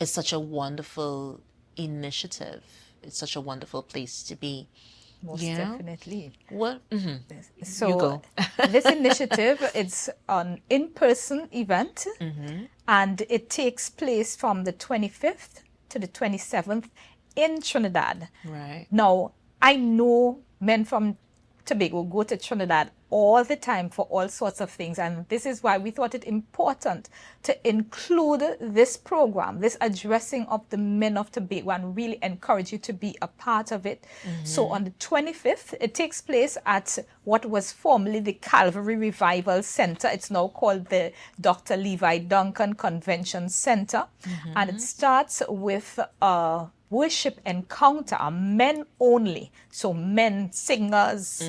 S1: is such a wonderful initiative. It's such a wonderful place to be.
S14: Most definitely.
S1: What?
S14: So
S1: You go.
S14: this initiative, it's an in-person event, and it takes place from the 25th to the 27th in Trinidad.
S1: Right.
S14: Now, I know men from Tobago go to Trinidad all the time for all sorts of things, and this is why we thought it important to include this program, this addressing of the men of Tobago, and really encourage you to be a part of it. So on the 25th, it takes place at what was formerly the Calvary Revival Center. It's now called the Dr. Levi Duncan Convention Center, and it starts with a worship encounter, men only. So men, singers,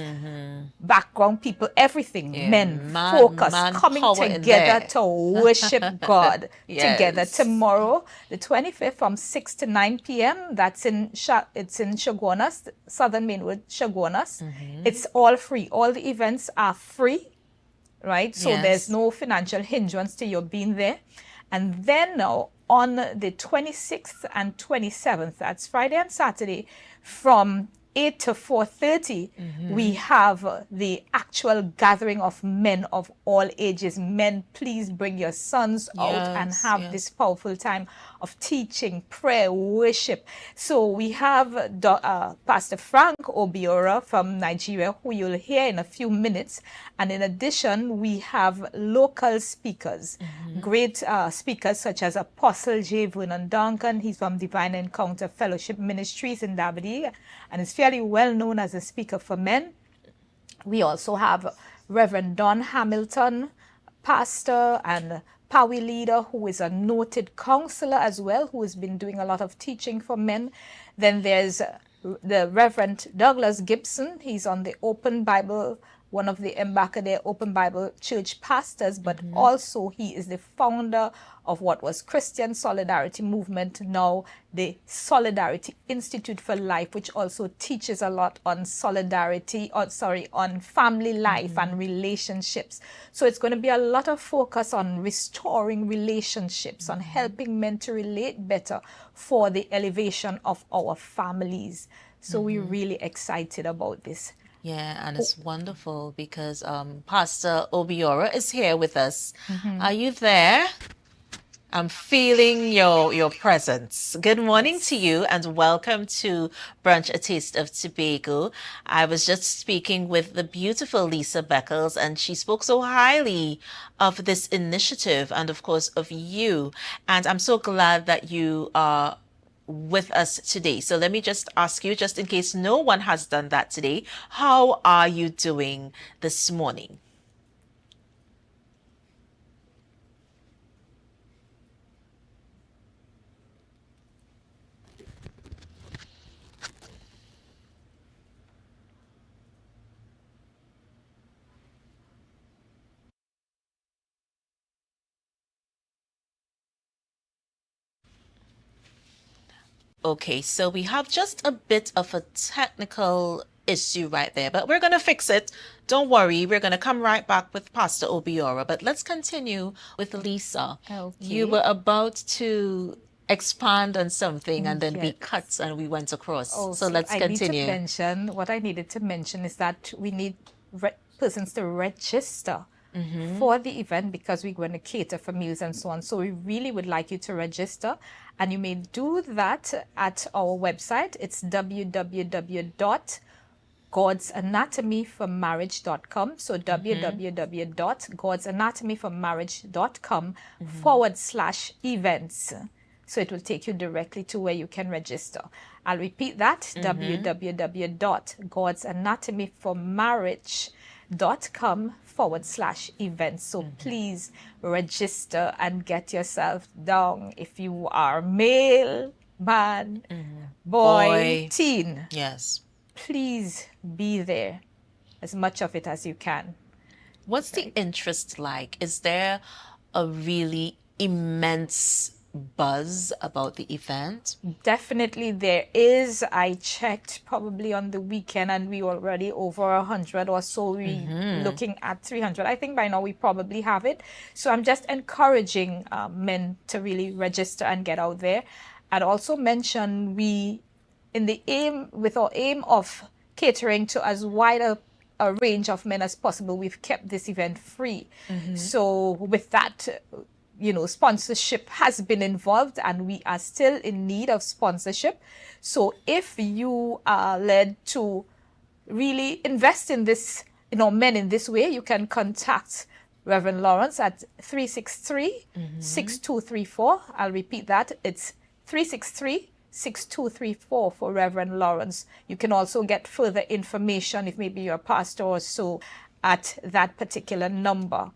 S14: background people, everything, men, focus, coming together to worship God together tomorrow, the 25th from 6 to 9 p.m. That's it's in Chaguanas, Southern Mainwood, Chaguanas. It's all free. All the events are free, right? So there's no financial hindrance to your being there. And then now, on the 26th and 27th, that's Friday and Saturday, from 8 to 4:30, we have the actual gathering of men of all ages. Men, please bring your sons out and have this powerful time of teaching, prayer, worship. So we have Pastor Frank Obiora from Nigeria, who you'll hear in a few minutes. And in addition, we have local speakers, great speakers such as Apostle J. Vernon Duncan. He's from Divine Encounter Fellowship Ministries in Dabadee, and is fairly well known as a speaker for men. We also have Reverend Don Hamilton, pastor and Power leader, who is a noted counselor as well, who has been doing a lot of teaching for men. Then there's the Reverend Douglas Gibson. He's on the Open Bible, one of the Embarcadero Open Bible Church pastors, but also he is the founder of what was Christian Solidarity Movement, now the Solidarity Institute for Life, which also teaches a lot on solidarity, on family life and relationships. So it's going to be a lot of focus on restoring relationships, on helping men to relate better for the elevation of our families. So we're really excited about this.
S1: Yeah, and it's wonderful because Pastor Obiora is here with us. Are you there? I'm feeling your presence. Good morning to you and welcome to Brunch, A Taste of Tobago. I was just speaking with the beautiful Lisa Beckles, and she spoke so highly of this initiative and, of course, of you. And I'm so glad that you are with us today. So let me just ask you, just in case no one has done that today, how are you doing this morning? Okay, so we have just a bit of a technical issue right there, but we're going to fix it. Don't worry, we're going to come right back with Pastor Obiora, but let's continue with Lisa.
S14: Okay.
S1: You were about to expand on something and then we cut and we went across. So let's continue.
S14: I need to mention, what I needed to mention is that we need persons to register for the event because we're going to cater for meals and so on. So we really would like you to register, and you may do that at our website. It's www.godsanatomyformarriage.com. So www.godsanatomyformarriage.com /events. So it will take you directly to where you can register. I'll repeat that, www.godsanatomyformarriage.com /events. So please register and get yourself down. If you are male, man, boy, teen,
S1: yes,
S14: please be there, as much of it as you can.
S1: What's the interest like? Is there a really immense buzz about the event?
S14: Definitely there is. I checked probably on the weekend and we already over 100 or so. We looking at 300. I think by now we probably have it. So I'm just encouraging men to really register and get out there. I'd also mention with our aim of catering to as wide a range of men as possible, we've kept this event free. So with that, sponsorship has been involved, and we are still in need of sponsorship. So if you are led to really invest in this, men in this way, you can contact Reverend Lawrence at 363-6234. I'll repeat that. It's 363-6234 for Reverend Lawrence. You can also get further information if maybe you're a pastor or so at that particular number.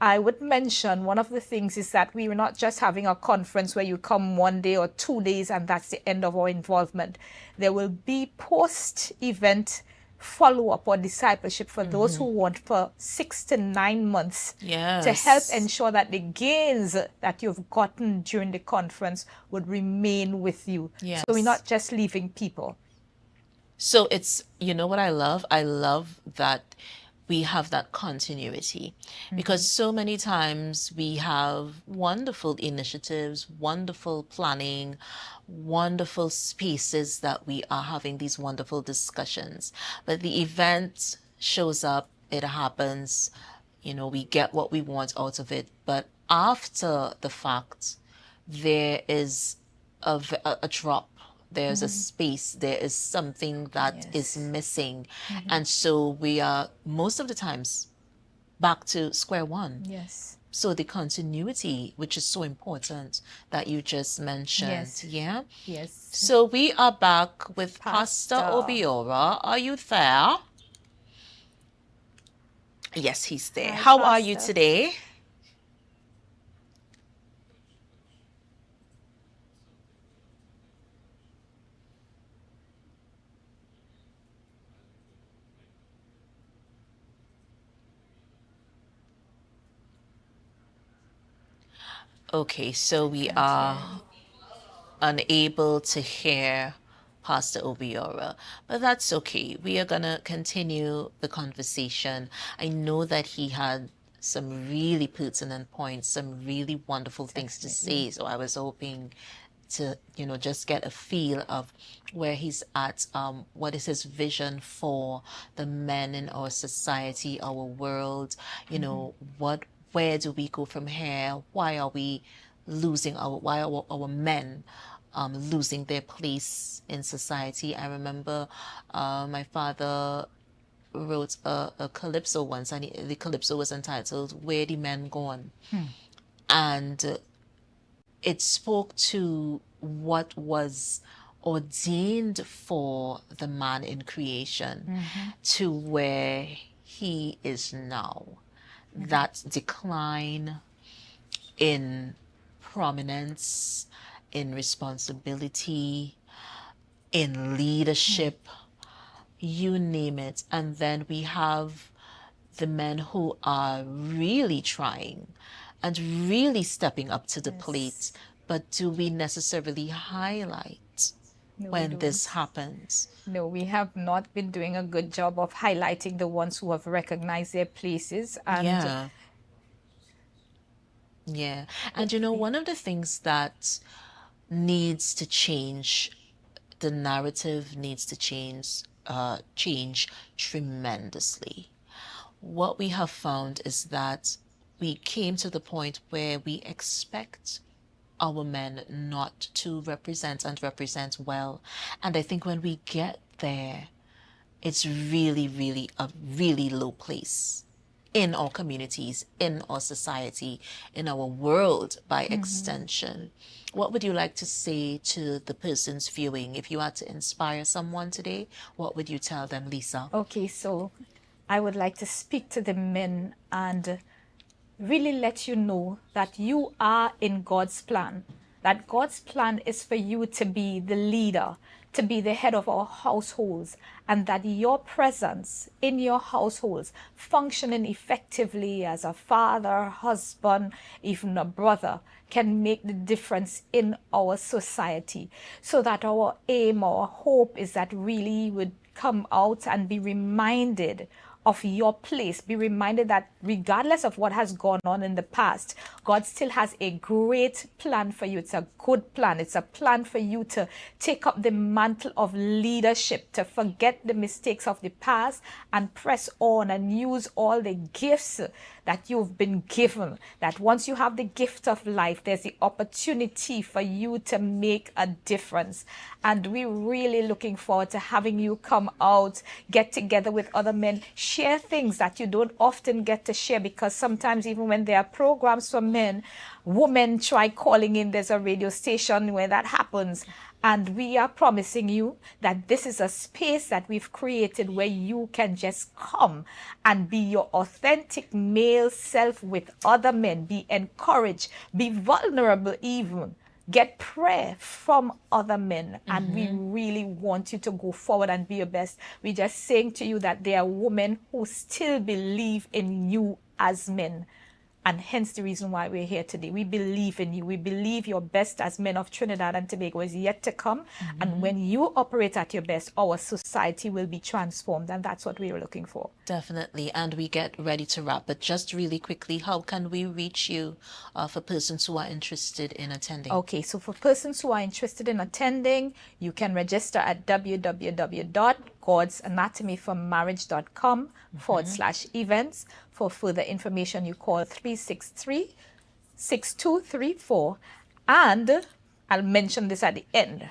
S14: I would mention one of the things is that we were not just having a conference where you come 1 day or 2 days and that's the end of our involvement. There will be post-event follow-up or discipleship for those who want for 6 to 9 months to help ensure that the gains that you've gotten during the conference would remain with you. So we're not just leaving people.
S1: So it's, what I love? I love that we have that continuity, because so many times we have wonderful initiatives, wonderful planning, wonderful spaces that we are having these wonderful discussions, but the event shows up, it happens, we get what we want out of it, but after the fact, there is a drop. There's a space, there is something that is missing. And so we are, most of the times, back to square one. So the continuity, which is so important that you just mentioned. So we are back with Pastor Obiora. Are you there? Yes, he's there. How are you today? Okay, so we are unable to hear Pastor Obiora, but that's okay. We are going to continue the conversation. I know that he had some really pertinent points, some really wonderful things to say, so I was hoping to, just get a feel of where he's at, what is his vision for the men in our society, our world, where do we go from here? Why are we losing why are our men losing their place in society? I remember my father wrote a calypso once, and the calypso was entitled "Where the Men Gone?" And it spoke to what was ordained for the man in creation to where he is now. That decline in prominence, in responsibility, in leadership, you name it. And then we have the men who are really trying and really stepping up to the plate. But do we necessarily highlight when this happens?
S14: No, we have not been doing a good job of highlighting the ones who have recognized their places. And
S1: And one of the things that needs to change, the narrative needs to change tremendously. What we have found is that we came to the point where we expect our men not to represent and represent well. And I think when we get there, it's really, really a really low place in our communities, in our society, in our world by extension. What would you like to say to the persons viewing? If you had to inspire someone today, what would you tell them, Lisa?
S14: Okay, so I would like to speak to the men and really let you know that you are in God's plan, that God's plan is for you to be the leader, to be the head of our households, and that your presence in your households, functioning effectively as a father, husband, even a brother, can make the difference in our society. So that our aim, our hope is that really would come out and be reminded of your place. Be reminded that regardless of what has gone on in the past, God still has a great plan for you. It's a good plan. It's a plan for you to take up the mantle of leadership, to forget the mistakes of the past and press on and use all the gifts that you've been given. That once you have the gift of life, there's the opportunity for you to make a difference. And we're really looking forward to having you come out, get together with other men, share things that you don't often get to share, because sometimes even when there are programs for men, women try calling in. There's a radio station where that happens. And we are promising you that this is a space that we've created where you can just come and be your authentic male self with other men. Be encouraged, be vulnerable even. Get prayer from other men. And we really want you to go forward and be your best. We're just saying to you that there are women who still believe in you as men. And hence the reason why we're here today. We believe in you. We believe your best as men of Trinidad and Tobago is yet to come. And when you operate at your best, our society will be transformed. And that's what we are looking for.
S1: Definitely. And we get ready to wrap. But just really quickly, how can we reach you for persons who are interested in attending?
S14: Okay, so for persons who are interested in attending, you can register at www.godsanatomyformarriage.com/events. For further information, you call 363-6234. And I'll mention this at the end.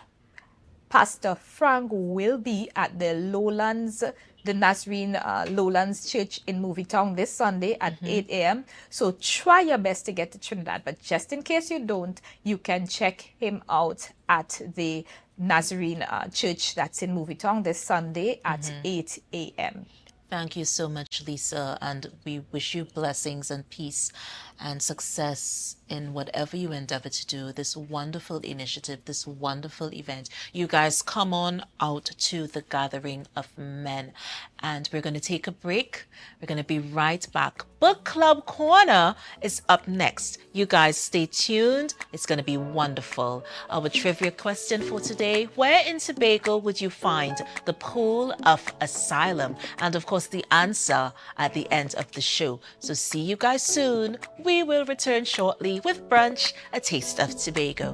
S14: Pastor Frank will be at the Lowlands, the Nazarene Lowlands Church in Movietown this Sunday at 8 a.m. So try your best to get to Trinidad. But just in case you don't, you can check him out at the Nazarene Church that's in Movietown this Sunday at 8 a.m.
S1: Thank you so much, Lisa, and we wish you blessings and peace and success in whatever you endeavor to do, this wonderful initiative, this wonderful event. You guys come on out to the gathering of men, and we're going to take a break. We're going to be right back. Book Club Corner is up next. You guys stay tuned. It's going to be wonderful. Our trivia question for today: where in Tobago would you find the Pool of Asylum? And of course, the answer at the end of the show. So see you guys soon. We will return shortly with Brunch, a taste of Tobago.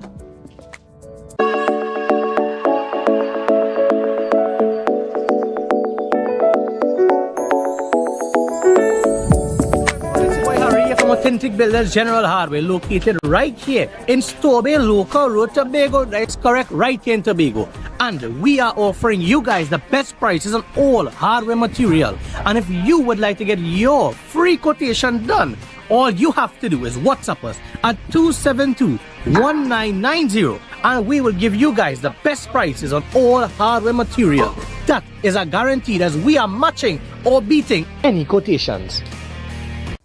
S2: From Authentic Builders General Hardware, located right here in Tobago, Local Road, Tobago. That's correct, right here in Tobago. And we are offering you guys the best prices on all hardware material. And if you would like to get your free quotation done, all you have to do is WhatsApp us at 272-1990, and we will give you guys the best prices on all hardware material. That is a guarantee, as we are matching or beating any quotations.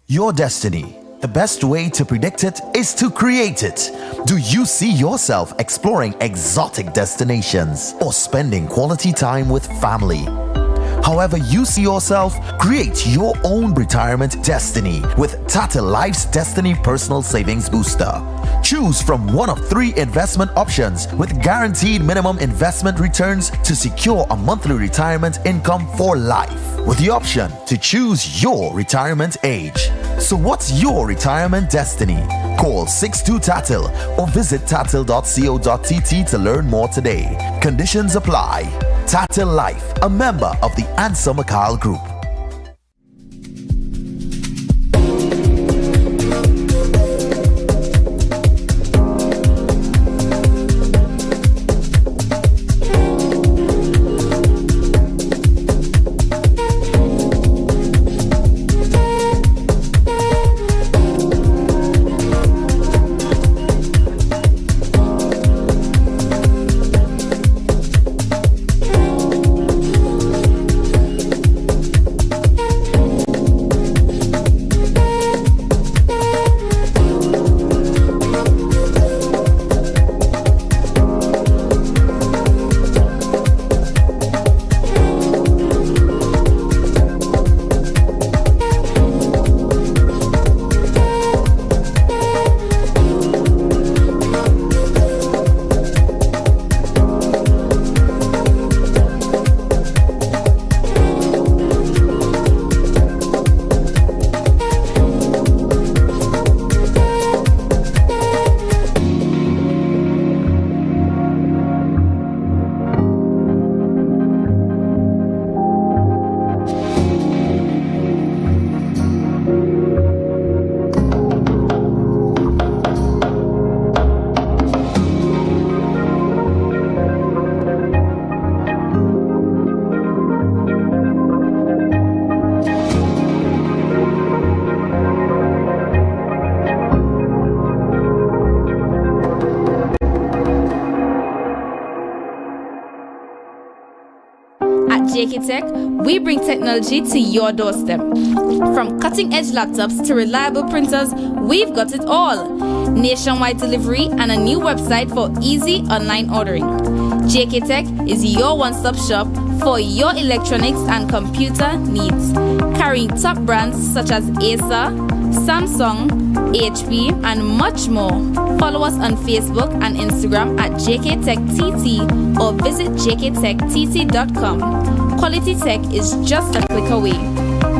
S3: Your destiny. The best way to predict it is to create it. Do you see yourself exploring exotic destinations or spending quality time with family? However you see yourself, create your own retirement destiny with Tata Life's Destiny Personal Savings Booster. Choose from one of 3 investment options with guaranteed minimum investment returns to secure a monthly retirement income for life, with the option to choose your retirement age. So what's your retirement destiny? Call 62-TATIL or visit tatil.co.tt to learn more today. Conditions apply. Tatil Life, a member of the Answer McCall Group.
S4: JK Tech, we bring technology to your doorstep. From cutting-edge laptops to reliable printers, we've got it all. Nationwide delivery and a new website for easy online ordering. JK Tech is your one-stop shop for your electronics and computer needs, carrying top brands such as Acer, Samsung, HP, and much more. Follow us on Facebook and Instagram at JKTechTT or visit jktechtt.com. Quality tech is just a click away.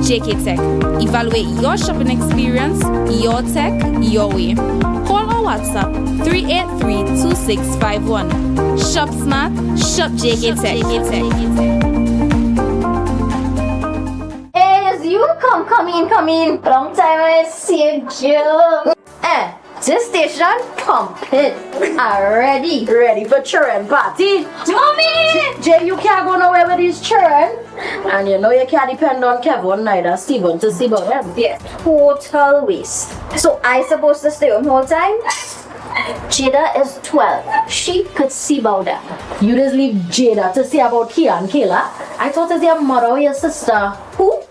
S4: JK Tech. Evaluate your shopping experience, your tech, your way. Call or WhatsApp 383-2651. Shop smart, shop JK Tech.
S5: You come in. Long time I see you. This station pumping. Ready for children party. Mommy! Jay, you can't go nowhere with these children. And you know you can't depend on Kevin neither Steven to see about them. Yeah, total waste. So I supposed to stay home whole time? Jada is 12. She could see about that. You just leave Jada to see about Kia and Kayla? I thought it's your mother or your sister. Who?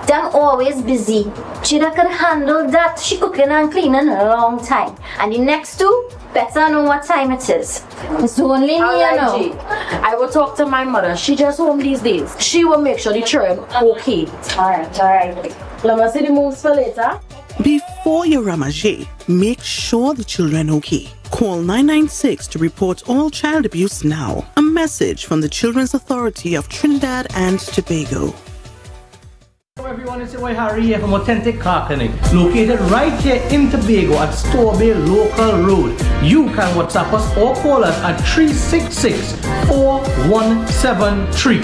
S5: Them always busy. Jada could handle that. She cooking and cleaning a long time. And the next two better know what time it is. It's only me, you know. I will talk to my mother. She just home these days. She will make sure the children okay. Alright. Let me see the moves for later.
S6: Before your Ramajé, make sure the children okay. Call 996 to report all child abuse now. A message from the Children's Authority of Trinidad and Tobago.
S2: Hello everyone, it's your boy Harry here from Authentic Car Clinic, located right here in Tobago at Tobago Local Road. You can WhatsApp us or call us at 366-4173.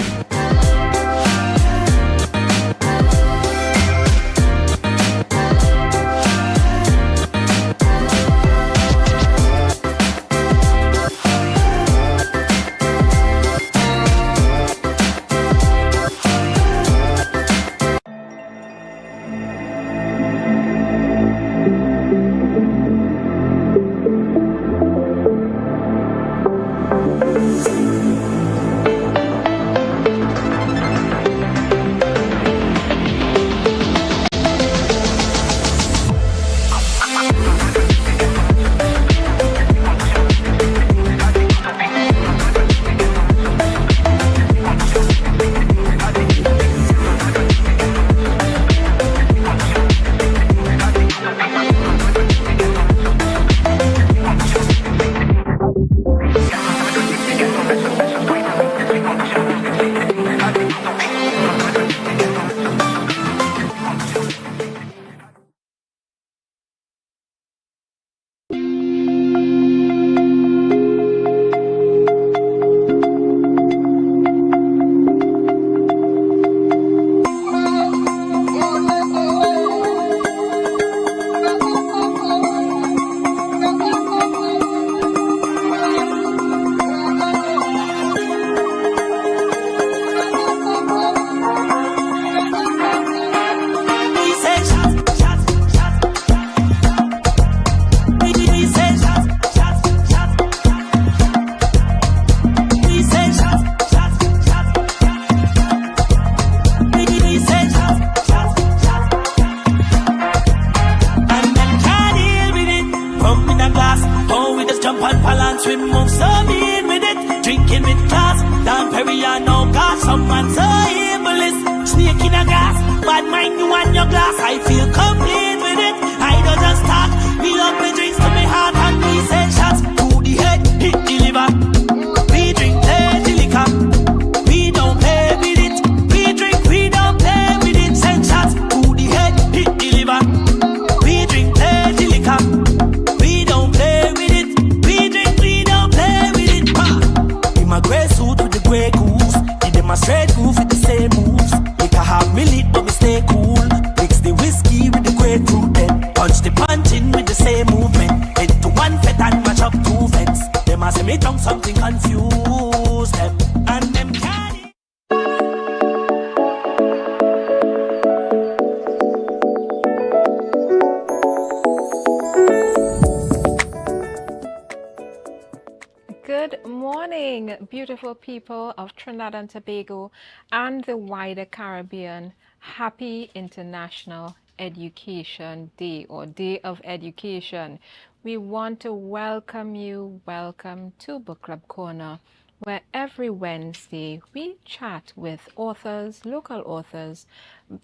S15: beautiful people of Trinidad and Tobago and the wider Caribbean, happy International Education Day or Day of Education. We want to welcome you. Welcome to Book Club Corner, where every Wednesday we chat with authors, local authors,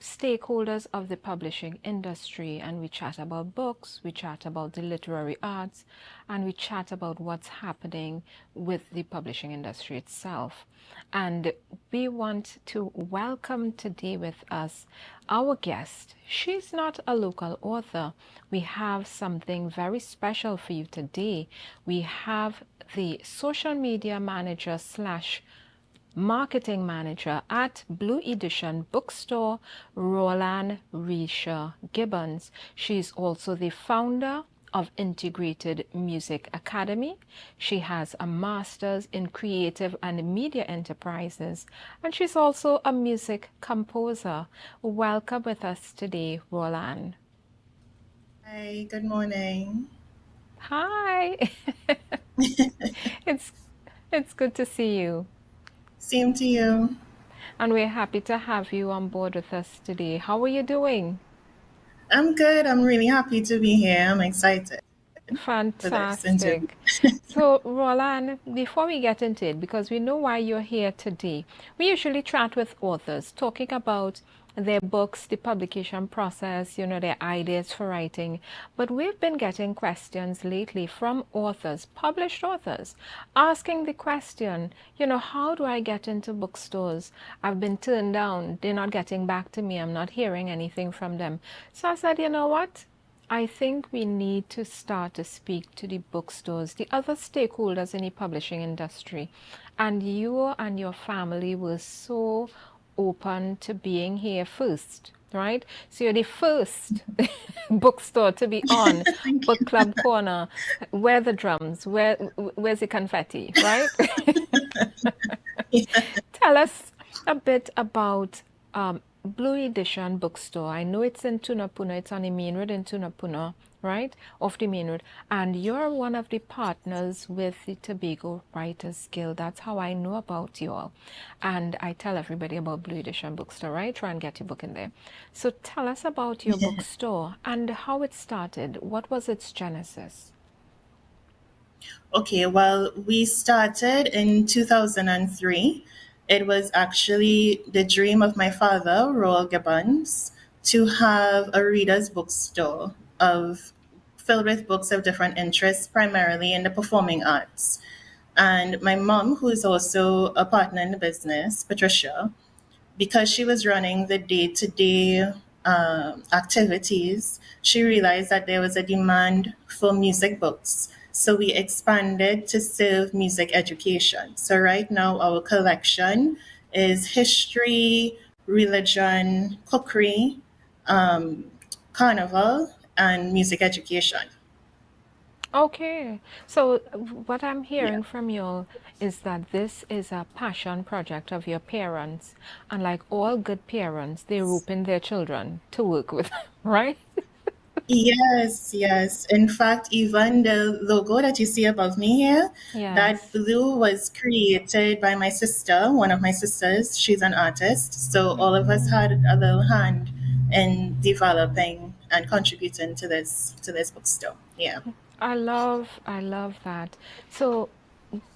S15: stakeholders of the publishing industry, and we chat about books, we chat about the literary arts, and we chat about what's happening with the publishing industry itself. And we want to welcome today with us our guest. She's not a local author. We have something very special for you today. We have the social media manager slash marketing manager at Blue Edition Bookstore, Roland Risha Gibbons. She's also the founder of Integrated Music Academy. She has a master's in creative and media enterprises, and she's also a music composer. Welcome with us today, Roland.
S16: Hi, good morning.
S15: Hi. It's good to see you.
S16: Same to you.
S15: And we're happy to have you on board with us today. How are you doing?
S16: I'm good. I'm really happy to be here. I'm excited for this interview.
S15: Fantastic. So, Roland, before we get into it, because we know why you're here today, we usually chat with authors talking about their books, the publication process, their ideas for writing. But we've been getting questions lately from authors, published authors, asking the question, how do I get into bookstores? I've been turned down. They're not getting back to me. I'm not hearing anything from them. So I said, you know what? I think we need to start to speak to the bookstores, the other stakeholders in the publishing industry. And you and your family were so open to being here first, right? So you're the first bookstore to be on Book Club Corner. Where the drums? Where's the confetti, right? Tell us a bit about Blue Edition Bookstore. I know it's in Tunapuna. It's on the main road in Tunapuna, right? Off the main road. And you're one of the partners with the Tobago Writers Guild. That's how I know about you all. And I tell everybody about Blue Edition Bookstore, right? Try and get your book in there. So tell us about your bookstore and how it started. What was its genesis?
S16: Okay, well, we started in 2003. It was actually the dream of my father, Roel Gibbons, to have a reader's bookstore filled with books of different interests, primarily in the performing arts. And my mom, who is also a partner in the business, Patricia, because she was running the day-to-day activities, she realized that there was a demand for music books. So we expanded to serve music education. So right now our collection is history, religion, cookery, carnival, and music education.
S15: Okay, so what I'm hearing from you all is that this is a passion project of your parents, and like all good parents, they rope in their children to work with, right?
S16: Yes, yes. In fact, even the logo that you see above me here, that blue was created by my sister, one of my sisters. She's an artist. So all of us had a little hand in developing and contributing to this bookstore. Yeah.
S15: I love that. So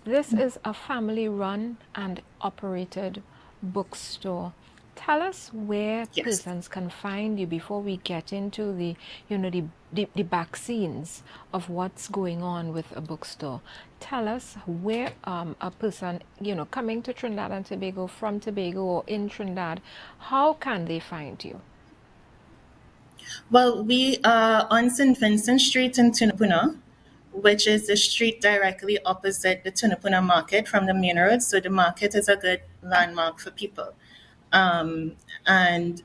S15: this is a family run and operated bookstore. Tell us where persons can find you before we get into the the back scenes of what's going on with a bookstore. Tell us where a person, coming to Trinidad and Tobago, from Tobago or in Trinidad, how can they find you?
S16: Well, we are on St. Vincent Street in Tunapuna, which is the street directly opposite the Tunapuna market from the main road. So the market is a good landmark for people. And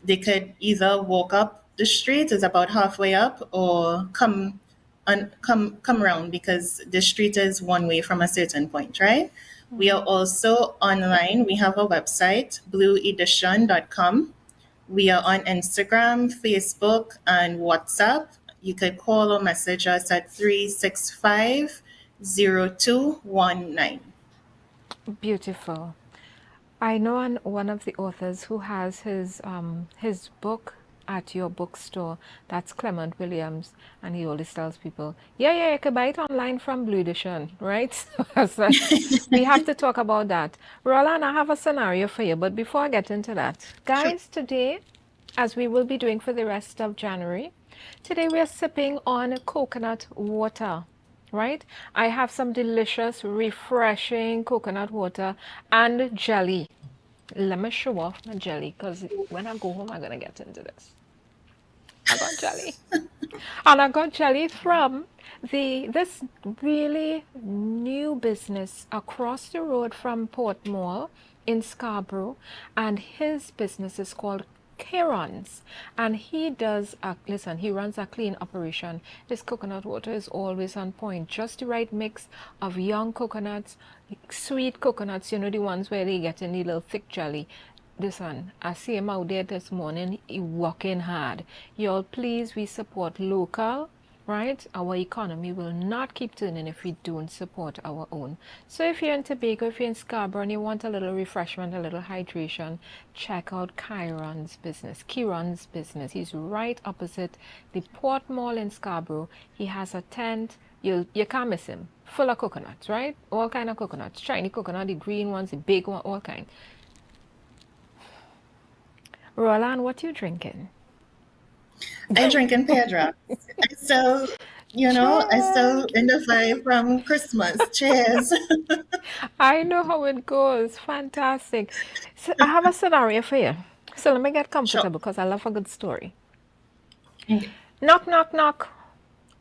S16: they could either walk up the street, it's about halfway up, or come around because the street is one way from a certain point, right? We are also online. We have a website, blueedition.com. We are on Instagram, Facebook, and WhatsApp. You could call or message us at 365-0219.
S15: Beautiful. I know one of the authors who has his book at your bookstore. That's Clement Williams, and he always tells people, yeah, you can buy it online from Blue Edition, right? So we have to talk about that. Roland, I have a scenario for you, but before I get into that, guys, today, as we will be doing for the rest of January, today we are sipping on coconut water. Right? I have some delicious, refreshing coconut water and jelly. Let me show off my jelly because when I go home, I'm going to get into this. I got jelly. And I got jelly from this really new business across the road from Port Mall in Scarborough, and his business is called Kieran's, and he does listen, he runs a clean operation. His coconut water is always on point, just the right mix of young coconuts, sweet coconuts, you know, the ones where they get in the little thick jelly. Listen, I see him out there this morning, he working hard. Y'all, please, we support local, right? Our economy will not keep turning if we don't support our own. So if you're in Tobago, if you're in Scarborough and you want a little refreshment, a little hydration, check out Kieran's business. He's right opposite the Port Mall in Scarborough. He has a tent. You can't miss him. Full of coconuts, right? All kind of coconuts. Shiny coconut, the green ones, the big one, all kind. Roland, what you drinking?
S16: I'm drinking pear drops. I still, I still in the vibe from Christmas. Cheers.
S15: I know how it goes. Fantastic. So I have a scenario for you. So let me get comfortable because I love a good story. Knock, knock, knock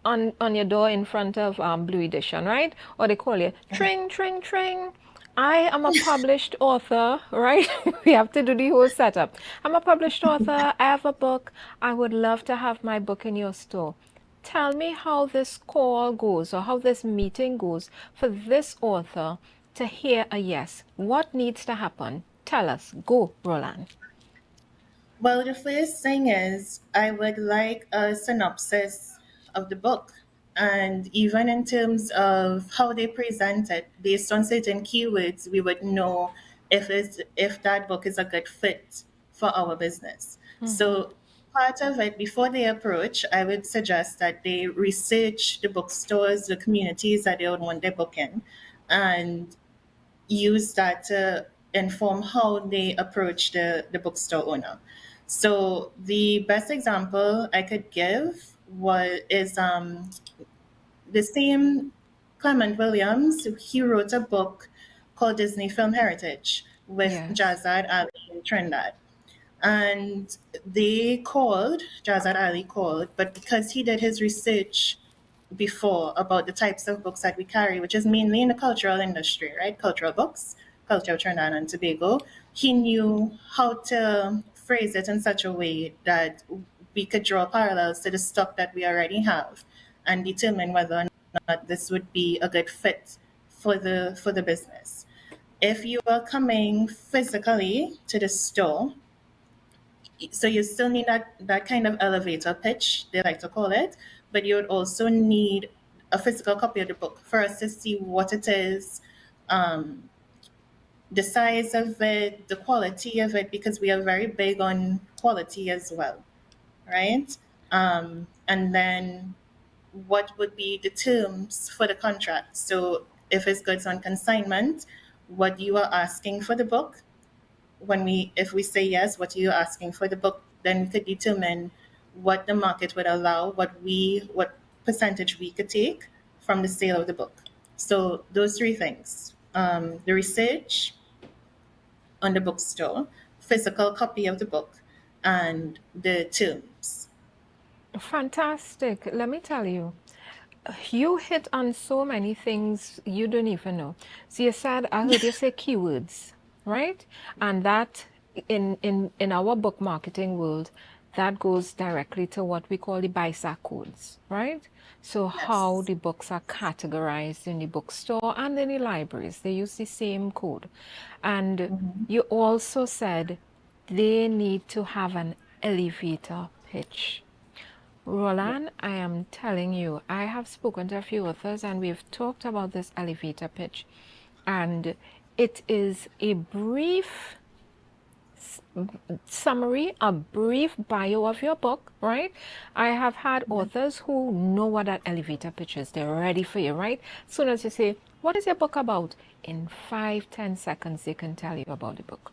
S15: on your door in front of Blue Edition, right? Or they call you, tring, tring, tring. I am a published author, right? We have to do the whole setup. I'm a published author. I have a book. I would love to have my book in your store. Tell me how this call goes or how this meeting goes for this author to hear a yes. What needs to happen? Tell us. Go, Roland.
S16: Well, the first thing is I would like a synopsis of the book. And even in terms of how they present it, based on certain keywords, we would know if that book is a good fit for our business. So part of it, before they approach, I would suggest that they research the bookstores, the communities that they would want their book in, and use that to inform how they approach the bookstore owner. So the best example I could give is the same Clement Williams. He wrote a book called Disney Film Heritage with Jazad Ali in Trinidad. And Jazad Ali called, but because he did his research before about the types of books that we carry, which is mainly in the cultural industry, right? Cultural books, culture of Trinidad and Tobago. He knew how to phrase it in such a way that we could draw parallels to the stock that we already have and determine whether or not this would be a good fit for the business. If you are coming physically to the store, so you still need that kind of elevator pitch, they like to call it, but you would also need a physical copy of the book for us to see what it is, the size of it, the quality of it, because we are very big on quality as well, right? And then what would be the terms for the contract? So if it's goods on consignment, what you are asking for the book, if we say yes, what are you asking for the book, then we could determine what the market would allow, what percentage we could take from the sale of the book. So those three things: the research on the bookstore, physical copy of the book, and the terms.
S15: Fantastic. Let me tell you, you hit on so many things you don't even know. So you said, I heard you say keywords, right? And that in our book marketing world, that goes directly to what we call the BISAC codes, right? So how the books are categorized in the bookstore and in the libraries. They use the same code. And you also said they need to have an elevator pitch. Roland, I am telling you, I have spoken to a few authors and we've talked about this elevator pitch. And It is a brief summary, a brief bio of your book, right? I have had authors who know what that elevator pitch is. They're ready for you, right? As soon as you say, what is your book about? In 5-10 seconds, they can tell you about the book.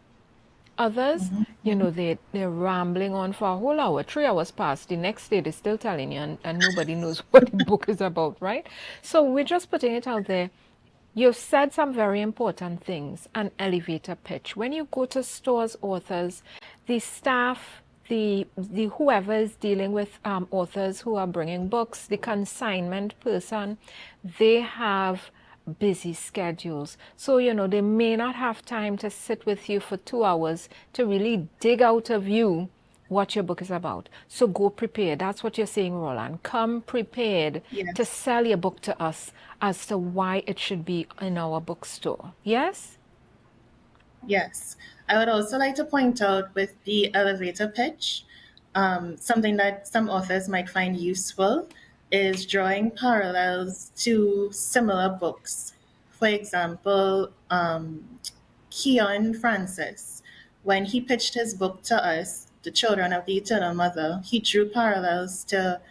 S15: Others, they're rambling on for a whole hour, 3 hours past. The next day, they're still telling you, and nobody knows what the book is about, right? So we're just putting it out there. You've said some very important things, an elevator pitch. When you go to stores, authors, the staff, the whoever is dealing with authors who are bringing books, the consignment person, they have busy schedules. So, they may not have time to sit with you for 2 hours to really dig out of you what your book is about. So go prepared. That's what you're saying, Roland. Come prepared to sell your book to us as to why it should be in our bookstore. Yes?
S16: Yes. I would also like to point out with the elevator pitch, something that some authors might find useful is drawing parallels to similar books. For example, Keon Francis, when he pitched his book to us, The Children of the Eternal Mother, he drew parallels to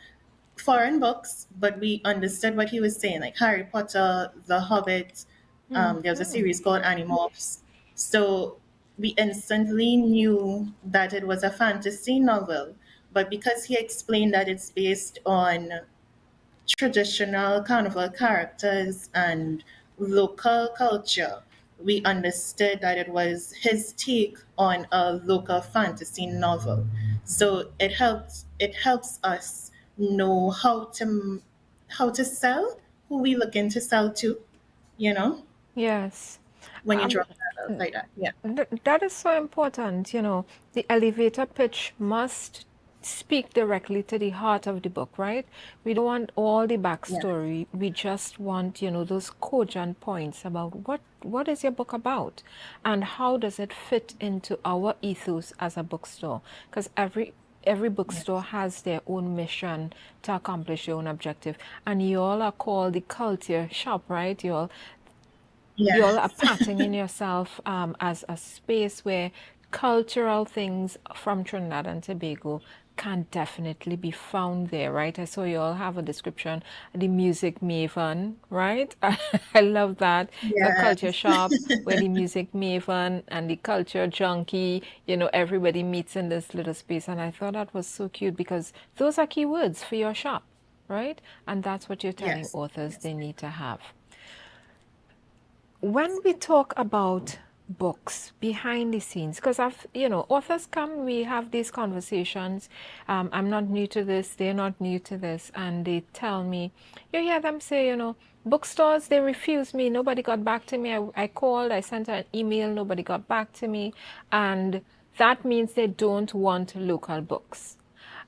S16: foreign books, but we understood what he was saying, like Harry Potter, The Hobbit. There was a series called Animorphs. So we instantly knew that it was a fantasy novel, but because he explained that it's based on traditional carnival characters and local culture, we understood that it was his take on a local fantasy novel. So it helps us know how to sell, who we looking to sell to, you know,
S15: Yes.
S16: when you draw parallels like that. Yeah.
S15: That is so important. The elevator pitch must speak directly to the heart of the book, right? We don't want all the backstory. We just want, those cogent points about what is your book about and how does it fit into our ethos as a bookstore? Because every bookstore has their own mission to accomplish their own objective. And you all are called the culture shop, right? You all are patting in yourself as a space where cultural things from Trinidad and Tobago can definitely be found there, right? I saw you all have a description, the music maven, right? I love that. The culture shop where the music maven and the culture junkie, everybody meets in this little space. And I thought that was so cute because those are key words for your shop, right? And that's what you're telling authors they need to have. When we talk about books behind the scenes, because authors come, we have these conversations. I'm not new to this, they're not new to this, and they tell me, you hear them say, bookstores, they refuse me, nobody got back to me. I called, I sent an email, nobody got back to me, and that means they don't want local books.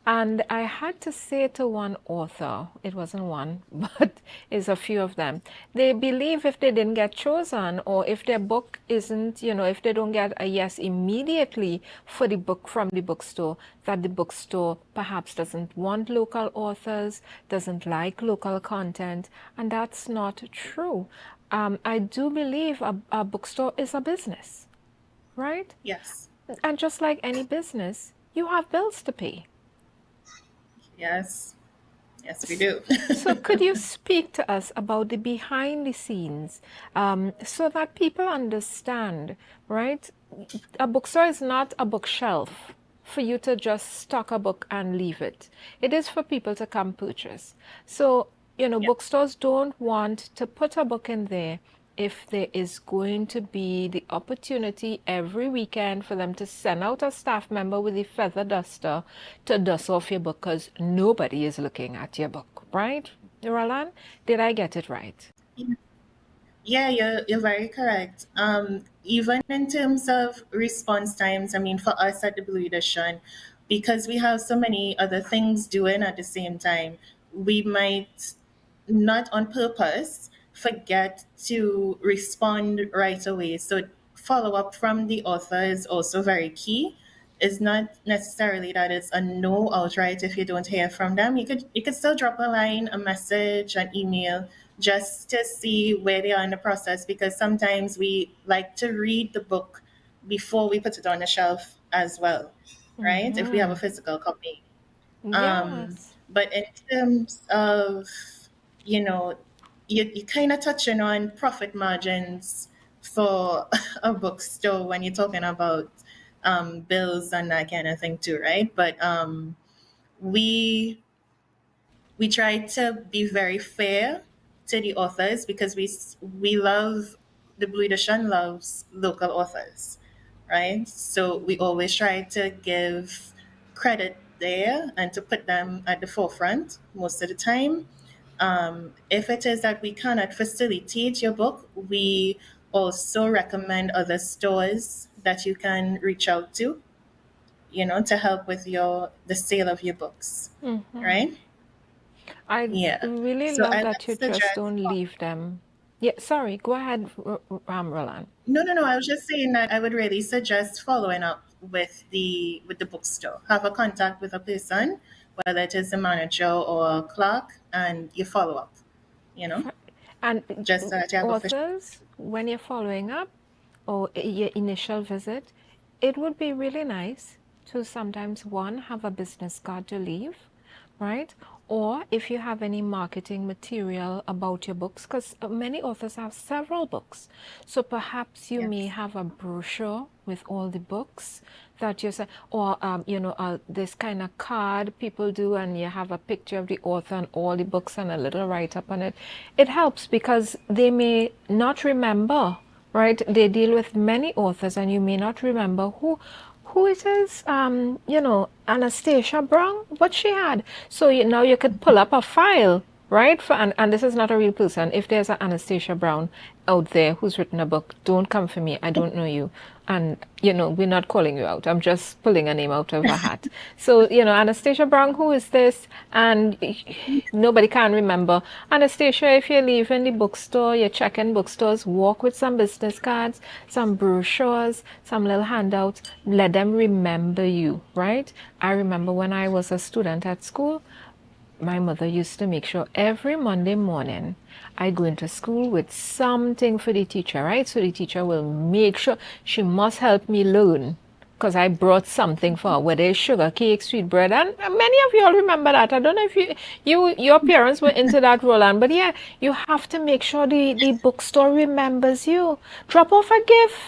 S15: And I had to say to one author, it wasn't one, but it's a few of them, they believe if they didn't get chosen or if their book isn't, if they don't get a yes immediately for the book from the bookstore, that the bookstore perhaps doesn't want local authors, doesn't like local content, and that's not true. I do believe a bookstore is a business, right?
S16: Yes.
S15: And just like any business, you have bills to pay.
S16: Yes. Yes, we do.
S15: So could you speak to us about the behind the scenes so that people understand, right? A bookstore is not a bookshelf for you to just stock a book and leave it. It is for people to come purchase. So, bookstores don't want to put a book in there if there is going to be the opportunity every weekend for them to send out a staff member with a feather duster to dust off your book because nobody is looking at your book, right? Roland, did I get it right?
S16: Yeah, you're very correct. Even in terms of response times, I mean, for us at the Blue Edition, because we have so many other things doing at the same time, we might not on purpose forget to respond right away. So follow up from the author is also very key. it's not necessarily that it's a no outright if you don't hear from them. You could still drop a line, a message, an email, just to see where they are in the process, because sometimes we like to read the book before we put it on the shelf as well, right? If we have a physical copy.
S15: Yes.
S16: But in terms of, you kind of touching on profit margins for a bookstore when you're talking about bills and that kind of thing too, right? But we we try to be very fair to the authors, because we love, the Blue Edition loves local authors, right? So we always try to give credit there and to put them at the forefront most of the time. If it is that we cannot facilitate your book, we also recommend other stores that you can reach out to, to help with the sale of your books, right?
S15: I
S16: Yeah.
S15: really
S16: So
S15: love
S16: I
S15: that
S16: would
S15: you just
S16: suggest.
S15: don't leave them. Yeah, sorry, go ahead, Roland.
S16: No. I was just saying that I would really suggest following up with the bookstore. Have a contact with a person, whether it is a manager or a clerk, and you follow up.
S15: And
S16: Just so that you have official.
S15: authors, when you're following up or your initial visit, it would be really nice to sometimes, one, have a business card to leave, right? Or if you have any marketing material about your books, because many authors have several books. So perhaps you may have a brochure with all the books that you say, or, this kind of card people do, and you have a picture of the author and all the books and a little write-up on it. It helps because they may not remember, right? They deal with many authors and you may not remember who it is, Anastasia Brown, what she had. So now you could pull up a file, right? And this is not a real person. If there's an Anastasia Brown out there who's written a book, don't come for me. I don't know you. And, we're not calling you out. I'm just pulling a name out of a hat. So, Anastasia Brown, who is this? And nobody can remember. Anastasia, if you're leaving the bookstore, you're checking bookstores, walk with some business cards, some brochures, some little handouts. Let them remember you, right? I remember when I was a student at school, my mother used to make sure every Monday morning I go into school with something for the teacher, right? So the teacher will make sure she must help me learn because I brought something for her, whether it's sugar cake, sweet bread, and many of you all remember that. I don't know if your parents were into that, Roland, but yeah, you have to make sure the bookstore remembers you. Drop off a gift.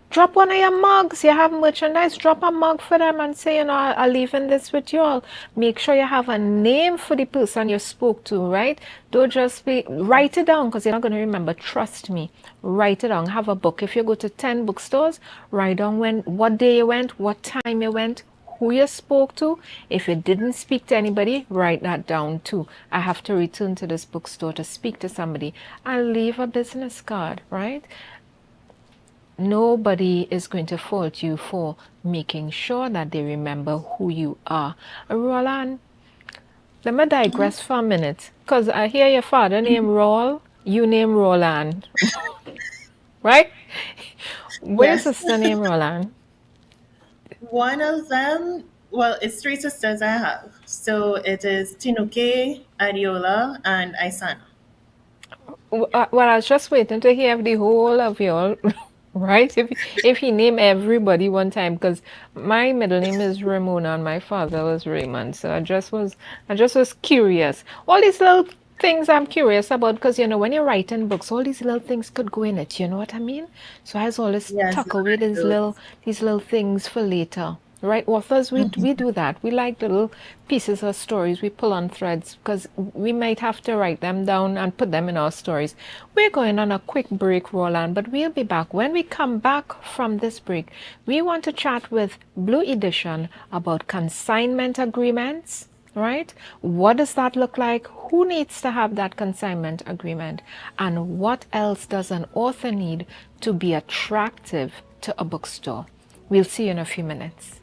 S15: Drop one of your mugs. You have merchandise, drop a mug for them and say, I'll leave in this with you all. Make sure you have a name for the person you spoke to, right? Don't just write it down because you're not going to remember. Trust me. Write it down. Have a book. If you go to 10 bookstores, write down what day you went, what time you went, who you spoke to. If you didn't speak to anybody, write that down too. I have to return to this bookstore to speak to somebody. And leave a business card, right? Nobody is going to fault you for making sure that they remember who you are. Roland, let me digress for a minute, because I hear your father name Roll, you name Roland, right? Where's your sister name Roland?
S16: One of them, well, it's 3 sisters I have. So it is Tinuke, Adiola, and Isana.
S15: Well, I was just waiting to hear the whole of y'all. Right? If he named everybody one time, because my middle name is Ramona and my father was Raymond, so I just was curious. All these little things I'm curious about, because when you're writing books, all these little things could go in it. You know what I mean? So I was always tuck away these little things for later. Right, authors, we do that. We like little pieces of stories we pull on threads because we might have to write them down and put them in our stories. We're going on a quick break, Roland, but we'll be back. When we come back from this break, we want to chat with Blue Edition about consignment agreements, right? What does that look like? Who needs to have that consignment agreement? And what else does an author need to be attractive to a bookstore? We'll see you in a few minutes.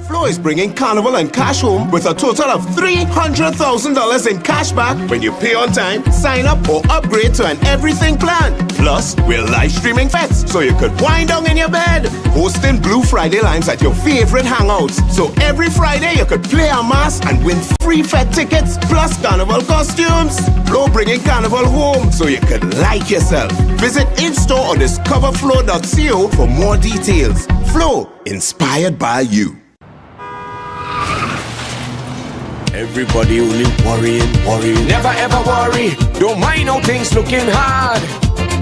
S8: Flow is bringing Carnival and cash home with a total of $300,000 in cash back when you pay on time, sign up, or upgrade to an everything plan. Plus, we're live streaming fets so you could wind down in your bed. Hosting Blue Friday lines at your favorite hangouts. So every Friday you could play a mass and win free fet tickets plus Carnival costumes. Flow bringing Carnival home so you could like yourself. Visit in-store or discoverflow.co for more details. Flow, inspired by you.
S10: Everybody only worrying. Never ever worry. Don't mind how things looking hard.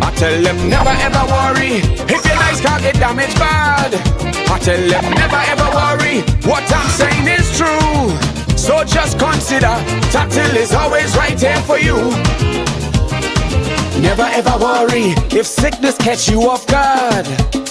S10: I tell them never ever worry. If your nice car get damaged bad, I tell them never ever worry. What I'm saying is true. So just consider Tatil is always right here for you. Never ever worry if sickness catch you off guard.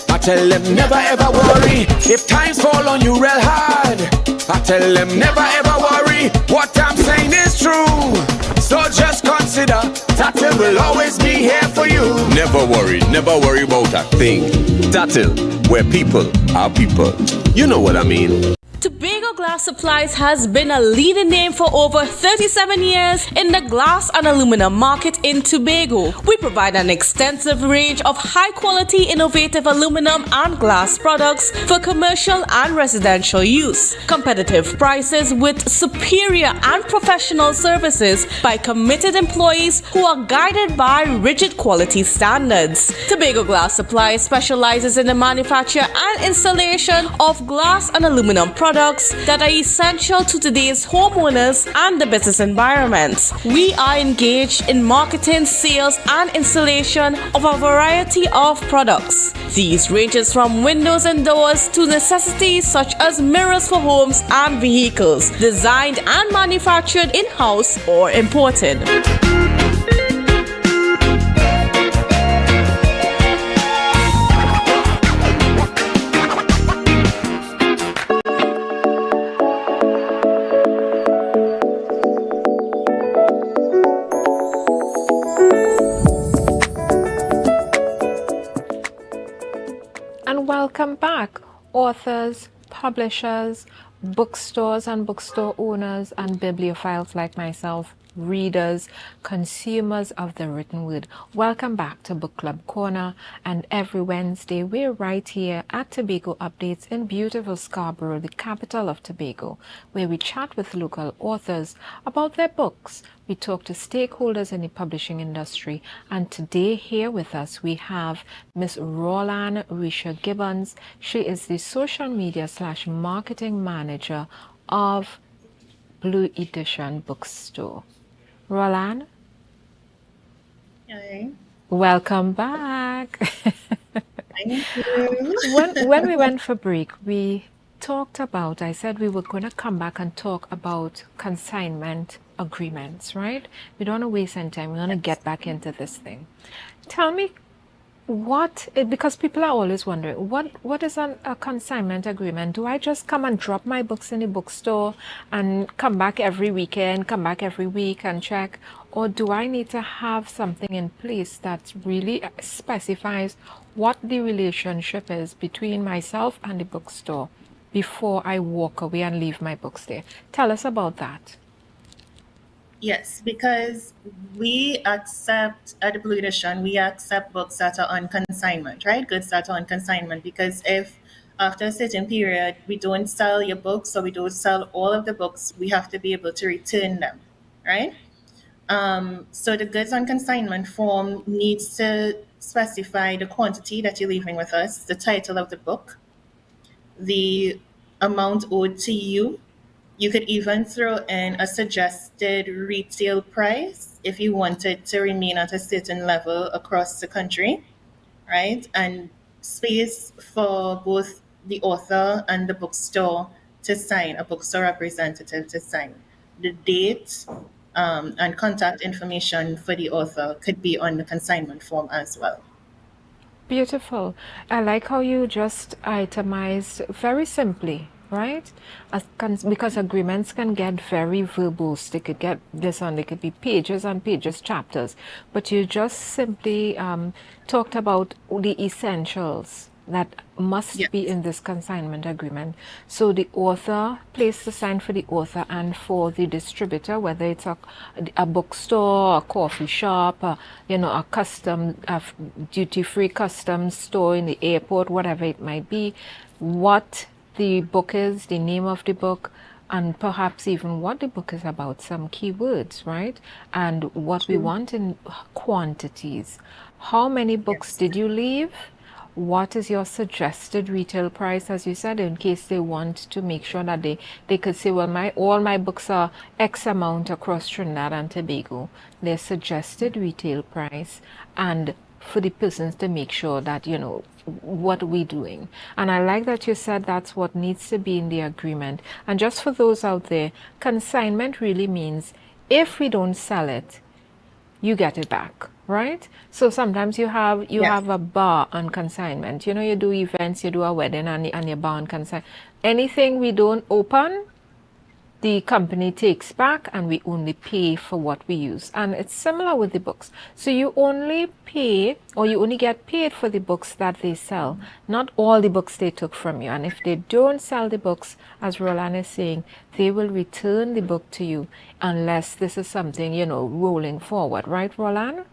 S10: I tell them never ever worry if times fall on you real hard. I tell them never ever worry. What I'm saying is true. So just consider Tatil will always be here for you.
S11: Never worry about a thing. Tatil, where people are people. You know what I mean.
S12: Tobago Glass Supplies has been a leading name for over 37 years in the glass and aluminum market in Tobago. We provide an extensive range of high-quality, innovative aluminum and glass products for commercial and residential use. Competitive prices with superior and professional services by committed employees who are guided by rigid quality standards. Tobago Glass Supplies specializes in the manufacture and installation of glass and aluminum products that are essential to today's homeowners and the business environment. We are engaged in marketing, sales, and installation of a variety of products. These ranges from windows and doors to necessities such as mirrors for homes and vehicles, designed and manufactured in-house or imported.
S15: Welcome back, authors, publishers, bookstores and bookstore owners, and bibliophiles like myself, readers, consumers of the written word. Welcome back to Book Club Corner, and every Wednesday we're right here at Tobago Updates in beautiful Scarborough, the capital of Tobago, where we chat with local authors about their books. We talk to stakeholders in the publishing industry, and today here with us we have Miss Roland Risha Gibbons. She is the social media / marketing manager of Blue Edition Bookstore. Roland?
S16: Hi.
S15: Welcome back.
S16: Thank you.
S15: When we went for break, we talked about, I said we were going to come back and talk about consignment agreements, right? We don't want to waste any time. We're going to get back into this thing. Tell me because people are always wondering, what is a consignment agreement? Do I just come and drop my books in the bookstore and come back every weekend, come back every week and check? Or do I need to have something in place that really specifies what the relationship is between myself and the bookstore before I walk away and leave my books there? Tell us about that.
S16: Yes, because we accept, at the Blue Edition, we accept books that are on consignment, right? Goods that are on consignment. Because if after a certain period we don't sell your books or we don't sell all of the books, we have to be able to return them, right? So the goods on consignment form needs to specify the quantity that you're leaving with us, the title of the book, the amount owed to you. You could even throw in a suggested retail price if you wanted to remain at a certain level across the country, right? And space for both the author and the bookstore to sign, a bookstore representative to sign. The date and contact information for the author could be on the consignment form as well.
S15: Beautiful. I like how you just itemized very simply, right? Because agreements can get very verbose. They could get this on, they could be pages and pages, chapters. But you just simply talked about the essentials, that must be in this consignment agreement. So the author placed the sign for the author and for the distributor, whether it's a bookstore, a coffee shop, a custom, duty-free custom store in the airport, whatever it might be, what the book is, the name of the book, and perhaps even what the book is about, some keywords, right? And what we want in quantities. How many books did you leave? What is your suggested retail price, as you said, in case they want to make sure that they could say, well, all my books are X amount across Trinidad and Tobago. Their suggested retail price, and for the persons to make sure that, what are we doing? And I like that you said that's what needs to be in the agreement. And just for those out there, consignment really means if we don't sell it, you get it back, right? So sometimes you have a bar on consignment. You do events, you do a wedding, and your bar on consignment. Anything we don't open, the company takes back, and we only pay for what we use. And it's similar with the books. So you only pay, or you only get paid for the books that they sell, not all the books they took from you. And if they don't sell the books, as Roland is saying, they will return the book to you unless this is something, rolling forward. Right, Roland?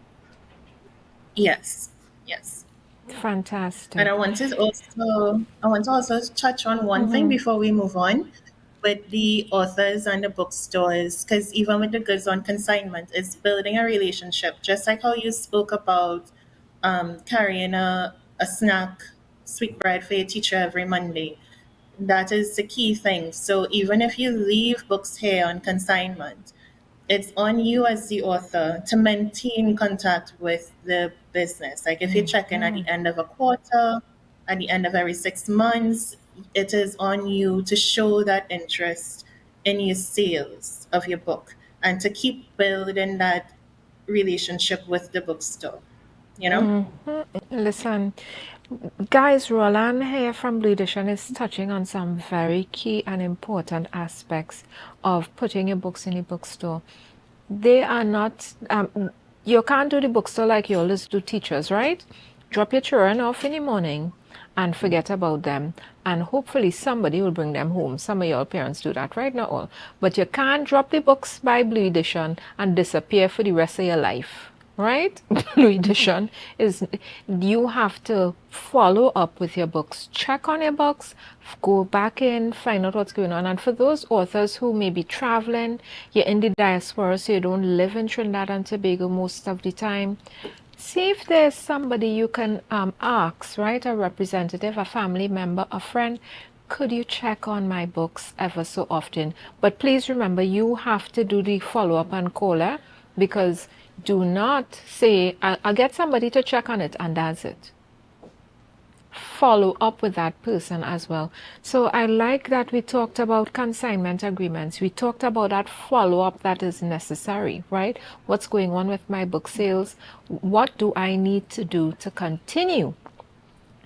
S16: Yes.
S15: Fantastic.
S16: And I want to also touch on one thing before we move on with the authors and the bookstores, because even with the goods on consignment, it's building a relationship. Just like how you spoke about carrying a snack, sweetbread for your teacher every Monday. That is the key thing. So even if you leave books here on consignment, it's on you as the author to maintain contact with the business. Like if you check in at the end of a quarter, at the end of every 6 months, it is on you to show that interest in your sales of your book and to keep building that relationship with the bookstore,
S15: Listen, guys, Roland here from Blue Edition is touching on some very key and important aspects of putting your books in a bookstore. They are not, you can't do the bookstore like you always do teachers, right? Drop your children off in the morning and forget about them, and hopefully somebody will bring them home. Some of your parents do that, right? Not all. But you can't drop the books by Blue Edition and disappear for the rest of your life, right? Blue Edition is, you have to follow up with your books. Check on your books, go back in, find out what's going on. And for those authors who may be traveling, you're in the diaspora, so you don't live in Trinidad and Tobago most of the time, see if there's somebody you can ask, right? A representative, a family member, a friend. Could you check on my books ever so often? But please remember, you have to do the follow-up and caller, because do not say, I'll get somebody to check on it, and that's it. Follow up with that person as well. So I like that we talked about consignment agreements. We talked about that follow-up that is necessary, right? What's going on with my book sales? What do I need to do to continue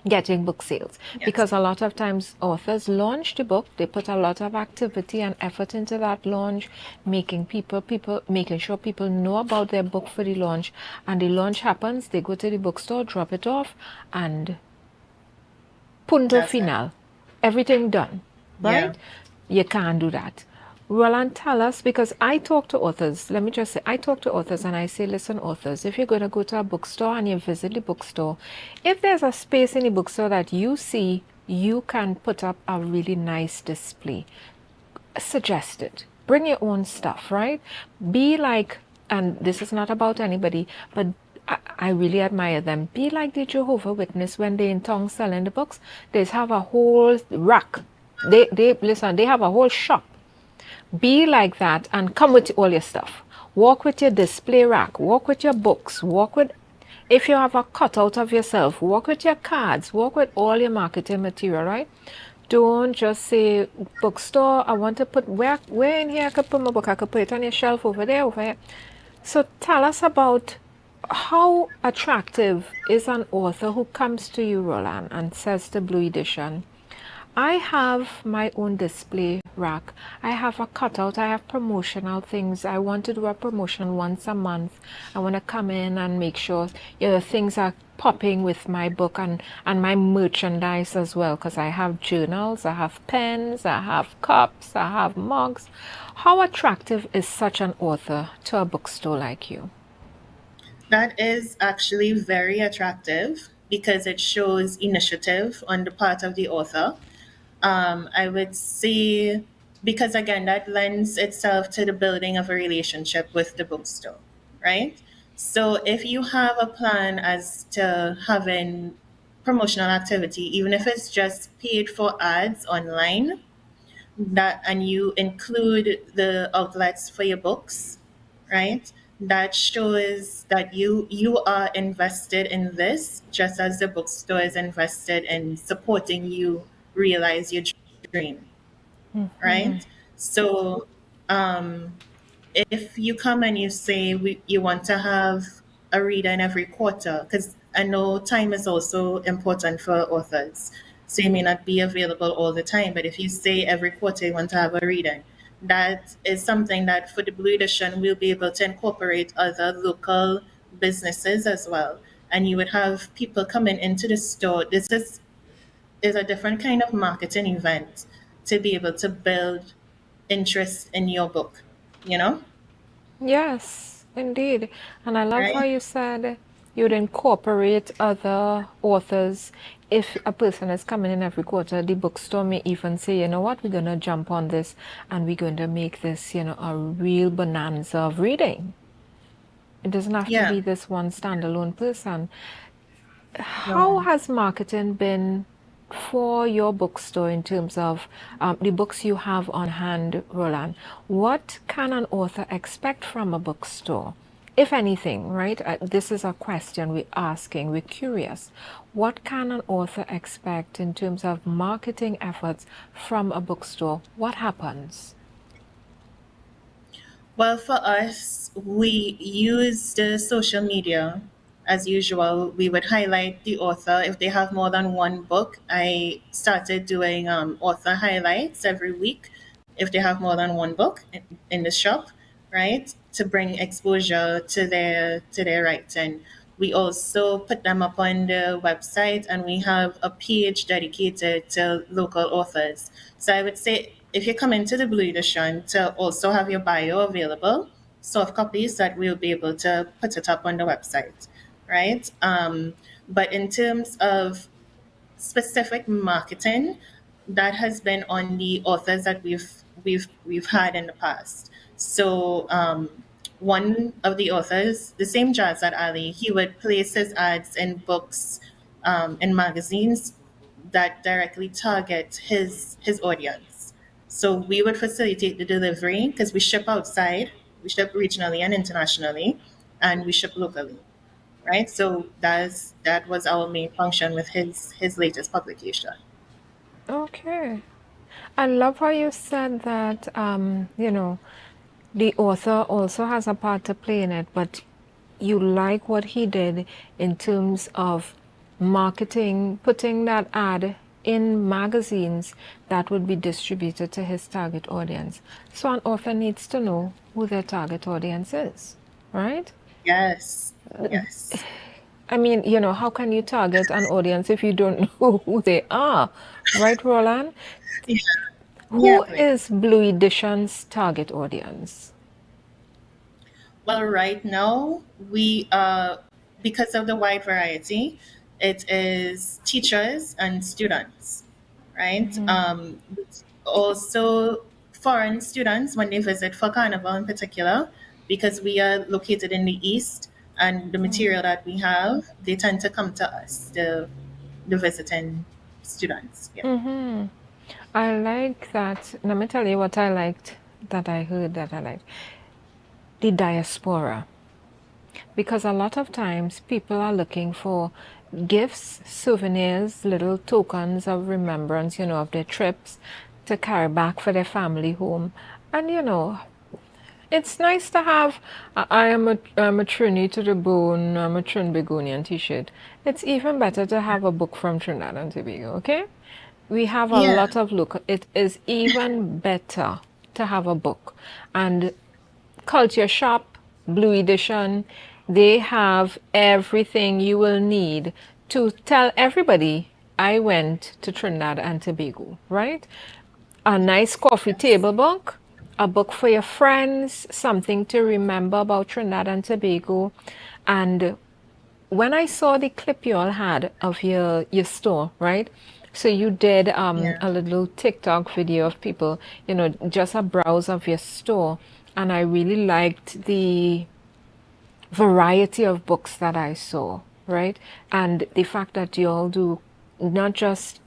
S15: getting book sales? Because a lot of times authors launch the book, they put a lot of activity and effort into that launch, making sure people know about their book for the launch, and the launch happens, they go to the bookstore, drop it off, and punto final, everything done, right? You can't do that. Roland, tell us, because I talk to authors, let me just say, I talk to authors and I say, listen, authors, if you're going to go to a bookstore and you visit the bookstore, if there's a space in the bookstore that you see, you can put up a really nice display. Suggest it. Bring your own stuff, right? Be like, and this is not about anybody, but I really admire them. Be like the Jehovah Witness when they're in town selling the books. They have a whole rack. They have a whole shop. Be like that and come with all your stuff. Walk with your display rack. Walk with your books. If you have a cutout of yourself, walk with your cards. Walk with all your marketing material, right? Don't just say, bookstore, I want to put, where in here I could put my book? I could put it on your shelf over there, over here. So tell us about how attractive is an author who comes to you, Roland, and says to Blue Edition, I have my own display rack. I have a cutout, I have promotional things. I want to do a promotion once a month. I want to come in and make sure things are popping with my book and my merchandise as well, because I have journals, I have pens, I have cups, I have mugs. How attractive is such an author to a bookstore like you?
S16: That is actually very attractive because it shows initiative on the part of the author. I would say, because again, that lends itself to the building of a relationship with the bookstore, right? So if you have a plan as to having promotional activity, even if it's just paid for ads online, that and you include the outlets for your books, right? That shows that you are invested in this, just as the bookstore is invested in supporting you realize your dream, right? So if you come and you say you want to have a reader in every quarter, because I know time is also important for authors, so you may not be available all the time, but if you say every quarter you want to have a reading, that is something that for the Blue Edition we'll be able to incorporate other local businesses as well. And you would have people coming into the store. This is a different kind of marketing event to be able to build interest in your book, you know?
S15: Yes, indeed. And I love how
S16: Right?
S15: you said you'd incorporate other authors. If a person is coming in every quarter, the bookstore may even say, you know what, we're going to jump on this and we're going to make this, a real bonanza of reading. It doesn't have to
S16: Yeah.
S15: be this one standalone person. How
S16: No.
S15: has marketing been for your bookstore in terms of the books you have on hand, Roland? What can an author expect from a bookstore? If anything, right? This is a question we're asking, we're curious. What can an author expect in terms of marketing efforts from a bookstore? What happens?
S16: Well, for us, we use the social media as usual. We would highlight the author. If they have more than one book, I started doing author highlights every week if they have more than one book in the shop, right? To bring exposure to their writing. We also put them up on the website and we have a page dedicated to local authors. So I would say if you come into the Blue Edition to also have your bio available, soft copies that we'll be able to put it up on the website, right? But in terms of specific marketing, that has been on the authors that we've had in the past. So one of the authors, the same jazz at Ali, he would place his ads in books, in magazines that directly target his audience. So we would facilitate the delivery because we ship outside, we ship regionally and internationally, and we ship locally, right? So that was our main function with his latest publication.
S15: Okay. I love how you said that, the author also has a part to play in it, but you like what he did in terms of marketing, putting that ad in magazines that would be distributed to his target audience. So an author needs to know who their target audience is, right?
S16: Yes. Yes.
S15: I mean, how can you target an audience if you don't know who they are, right, Roland?
S16: Yeah.
S15: Who is Blue Edition's target audience?
S16: Well, right now we because of the wide variety, it is teachers and students, right? Also foreign students when they visit for Carnival in particular, because we are located in the East and the material that we have, they tend to come to us, the visiting students. Yeah.
S15: I like that. Let me tell you what I liked that I heard that I liked. The diaspora. Because a lot of times people are looking for gifts, souvenirs, little tokens of remembrance, of their trips to carry back for their family home. And, it's nice to have, I'm a Trini to the bone, I'm a Trin Begonian t-shirt. It's even better to have a book from Trinidad and Tobago, okay? We have a
S16: Yeah.
S15: lot of look. It is even better to have a book. And Culture Shop, Blue Edition, they have everything you will need to tell everybody I went to Trinidad and Tobago, right? A nice coffee table book, a book for your friends, something to remember about Trinidad and Tobago. And when I saw the clip you all had of your store, right? So you did a little TikTok video of people, just a browse of your store. And I really liked the variety of books that I saw, right? And the fact that you all do not just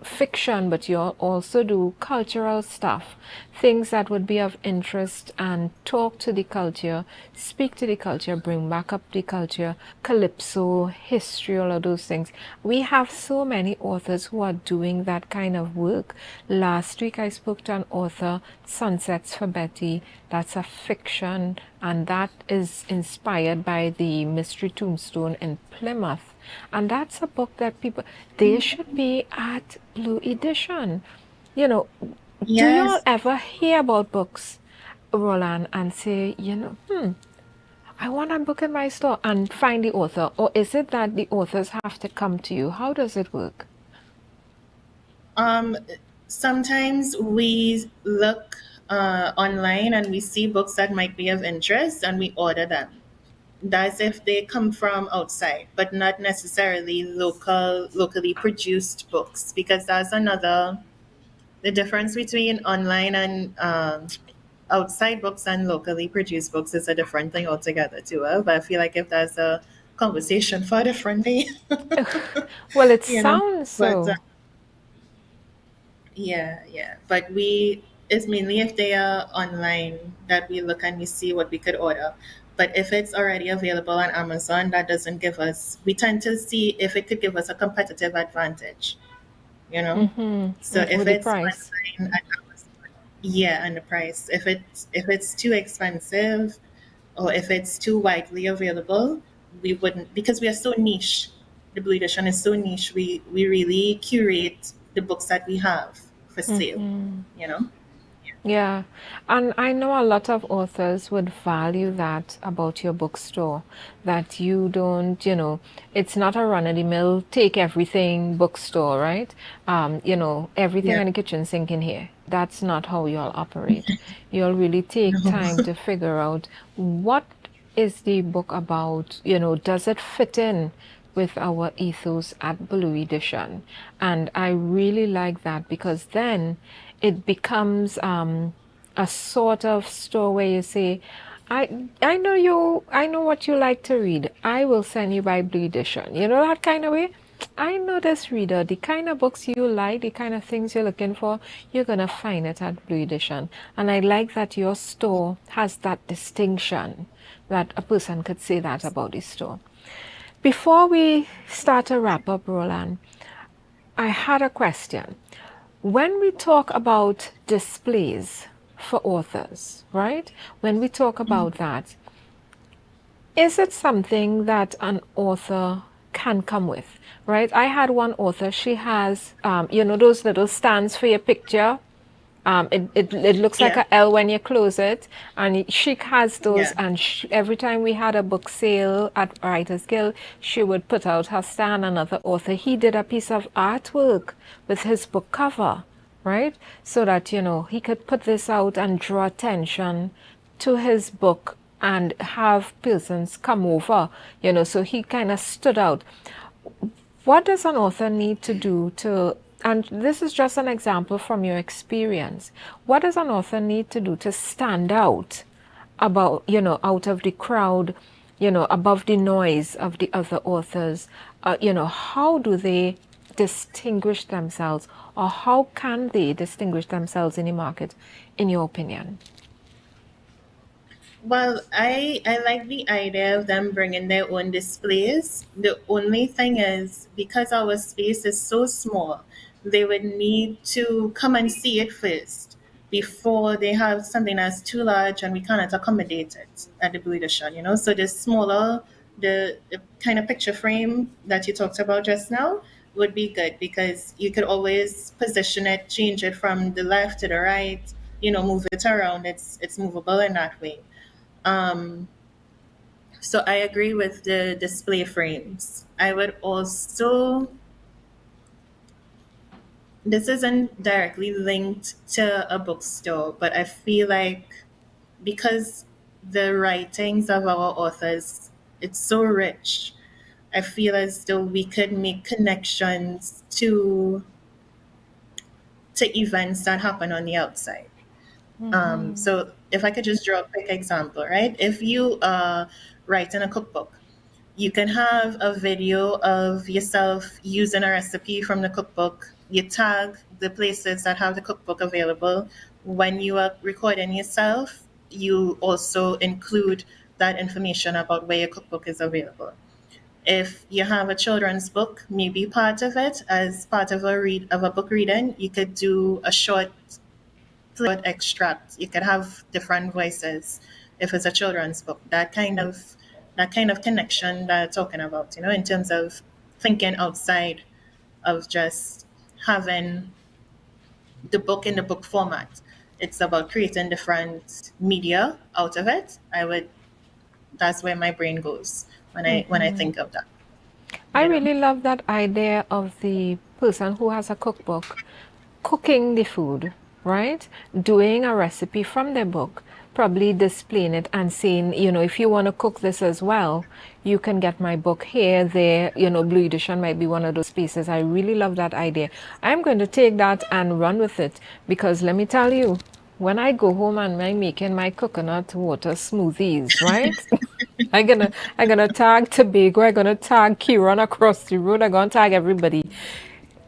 S15: fiction, but you all also do cultural stuff, things that would be of interest, and talk to the culture, speak to the culture, bring back up the culture, calypso, history, all of those things. We have so many authors who are doing that kind of work. Last week I spoke to an author, Sunsets for Betty. That's a fiction, and that is inspired by the Mystery Tombstone in Plymouth. And that's a book that they should be at Blue Edition. Do you all ever hear about books, Roland, and say, I want a book in my store, and find the author? Or is it that the authors have to come to you? How does it work?
S16: Sometimes we look online and we see books that might be of interest and we order them. That's if they come from outside, but not necessarily locally produced books, because that's the difference between online and outside books and locally produced books is a different thing altogether too. But I feel like if that's a conversation for a different day.
S15: Well, it sounds so.
S16: But, yeah. But it's mainly if they are online that we look and we see what we could order. But if it's already available on Amazon, that doesn't give us, we tend to see if it could give us a competitive advantage, So if
S15: With the
S16: it's
S15: price.
S16: online at Amazon, and the price. If it's too expensive or if it's too widely available, we wouldn't, because we are so niche. The Blue Edition is so niche. We really curate the books that we have for sale,
S15: Yeah, and I know a lot of authors would value that about your bookstore, that you don't, it's not a run-of-the-mill, take everything bookstore, right? Everything on the kitchen sink in here. That's not how you all operate. You'll really take time to figure out what is the book about, does it fit in with our ethos at Blue Edition? And I really like that, because then it becomes a sort of store where you say, I know what you like to read. I will send you by Blue Edition. That kind of way. I know this reader, the kind of books you like, the kind of things you're looking for, you're going to find it at Blue Edition. And I like that your store has that distinction, that a person could say that about the store. Before we start to wrap up, Roland, I had a question. When we talk about displays for authors, right? When we talk about that, is it something that an author can come with, right? I had one author, she has, those little stands for your picture. It looks like a L when you close it, and she has those, and every time we had a book sale at Writers Guild, she would put out her stand. Another author, he did a piece of artwork with his book cover, right? So that, he could put this out and draw attention to his book and have persons come over, so he kind of stood out. What does an author need to do to, and this is just an example from your experience, what does an author need to do to stand out about, out of the crowd, above the noise of the other authors? How do they distinguish themselves, or how can they distinguish themselves in the market, in your opinion?
S16: Well, I like the idea of them bringing their own displays. The only thing is, because our space is so small, they would need to come and see it first before they have something that's too large and we cannot accommodate it at the Blue Edition, So the smaller, the kind of picture frame that you talked about just now, would be good, because you could always position it, change it from the left to the right, move it around. It's movable in that way. So I agree with the display frames. I would also, this isn't directly linked to a bookstore, but I feel like because the writings of our authors, it's so rich, I feel as though we could make connections to events that happen on the outside. So if I could just draw a quick example, right? If you write in a cookbook, you can have a video of yourself using a recipe from the cookbook. You tag the places that have the cookbook available. When you are recording yourself, you also include that information about where your cookbook is available. If you have a children's book, maybe part of it as part of a book reading, you could do a short extract. You could have different voices if it's a children's book. That kind of connection that I'm talking about, in terms of thinking outside of just having the book in the book format. It's about creating different media out of it. That's where my brain goes when I think of that.
S15: I really love that idea of the person who has a cookbook cooking the food, right? Doing a recipe from their book, probably displaying it and saying, if you want to cook this as well, you can get my book here, there, Blue Edition might be one of those spaces. I really love that idea. I'm going to take that and run with it, because let me tell you, when I go home and I'm making my coconut water smoothies, right? I'm gonna tag Tobago, I'm gonna tag Kieran across the road, I'm gonna tag everybody.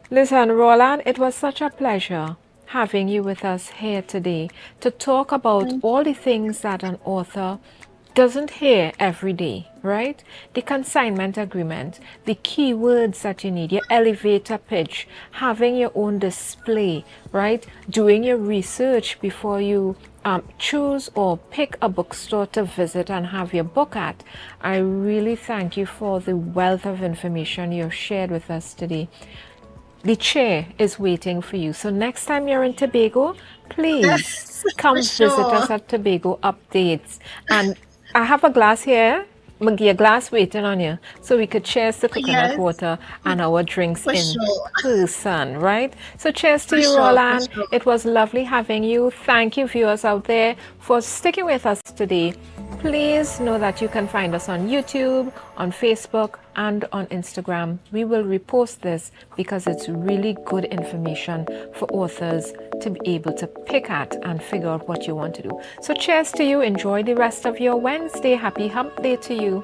S15: Listen, Roland, it was such a pleasure having you with us here today to talk about all the things that an author doesn't hear every day, right? The consignment agreement, the keywords that you need, your elevator pitch, having your own display, right? Doing your research before you choose or pick a bookstore to visit and have your book at. I really thank you for the wealth of information you've shared with us today. The chair is waiting for you. So next time you're in Tobago, please come visit us at Tobago Updates. And I have a glass here, a glass waiting on you, so we could cheers to coconut water and our drinks in person, right? So cheers to you, Roland. It was lovely having you. Thank you, viewers out there, for sticking with us today. Please know that you can find us on YouTube, on Facebook, and on Instagram. We will repost this because it's really good information for authors to be able to pick at and figure out what you want to do. So cheers to you. Enjoy the rest of your Wednesday. Happy hump day to you.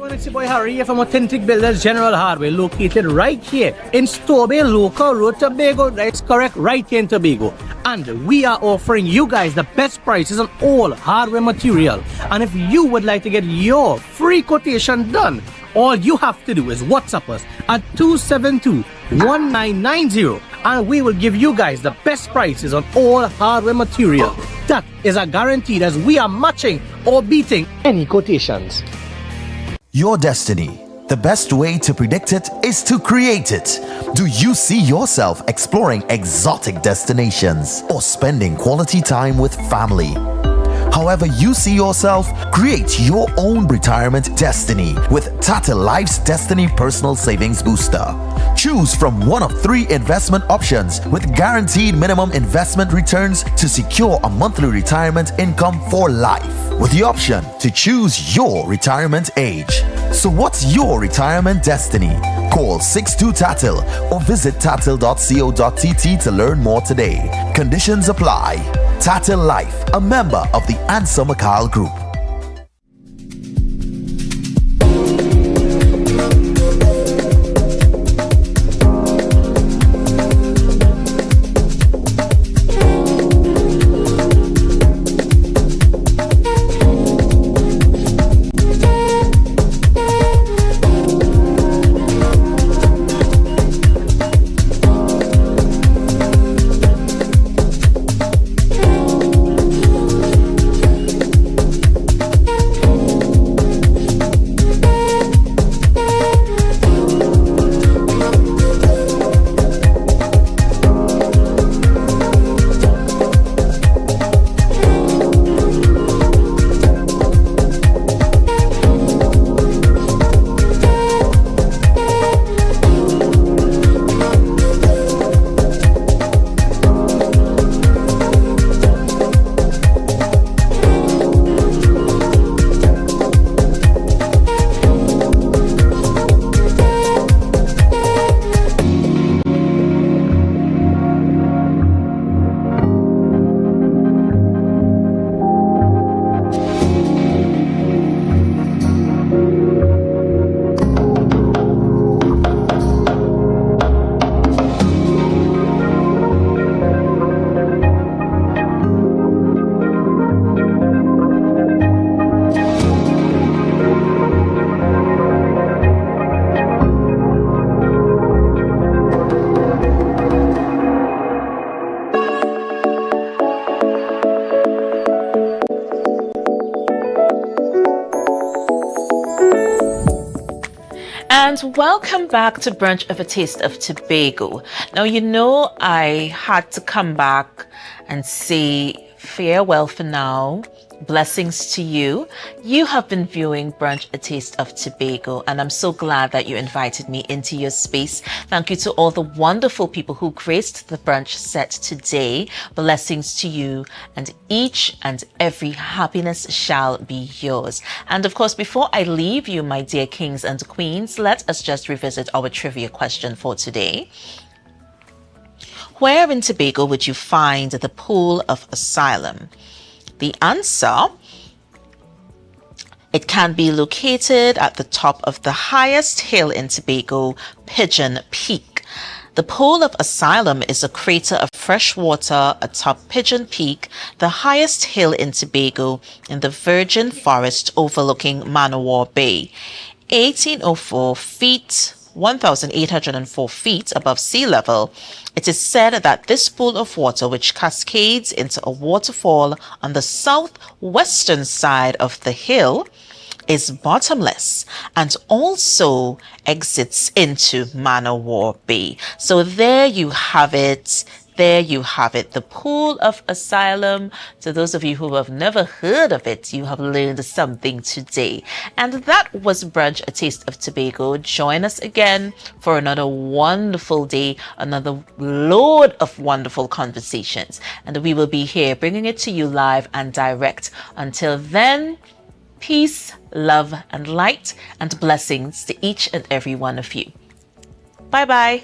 S2: It's your boy Harry here from Authentic Builders General Hardware, located right here in Tobago, Local Road, Tobago. That's correct, right here in Tobago. And we are offering you guys the best prices on all hardware material. And if you would like to get your free quotation done, all you have to do is WhatsApp us at 272-1990, and we will give you guys the best prices on all hardware material. That is a guarantee, as we are matching or beating any quotations.
S3: Your destiny. The best way to predict it is to create it. Do you see yourself exploring exotic destinations or spending quality time with family? However you see yourself, create your own retirement destiny with Tata Life's Destiny Personal Savings Booster. Choose from one of 3 investment options with guaranteed minimum investment returns to secure a monthly retirement income for life, with the option to choose your retirement age. So what's your retirement destiny? Call 62-TATIL or visit tatil.co.tt to learn more today. Conditions apply. Tatil Life, a member of the Ansa Makal Group.
S1: And welcome back to Brunch of a Taste of Tobago. Now, you know, I had to come back and say farewell for now. Blessings to you. You have been viewing Brunch a Taste of Tobago, and I'm so glad that you invited me into your space. Thank you to all the wonderful people who graced the brunch set today. Blessings to you, and each and every happiness shall be yours. And of course, before I leave you, my dear kings and queens, let us just revisit our trivia question for today. Where in Tobago would you find the Pool of Asylum? The answer, it can be located at the top of the highest hill in Tobago, Pigeon Peak. The Pool of Asylum is a crater of fresh water atop Pigeon Peak, the highest hill in Tobago in the virgin forest overlooking Manowar Bay. 1804 feet, 1,804 feet above sea level. It is said that this pool of water, which cascades into a waterfall on the southwestern side of the hill, is bottomless and also exits into Manowar Bay. So there you have it. There you have it, the Pool of Asylum. To those of you who have never heard of it, you have learned something today. And that was Brunch, a Taste of Tobago. Join us again for another wonderful day, another load of wonderful conversations. And we will be here bringing it to you live and direct. Until then, peace, love, and light, and blessings to each and every one of you. Bye-bye.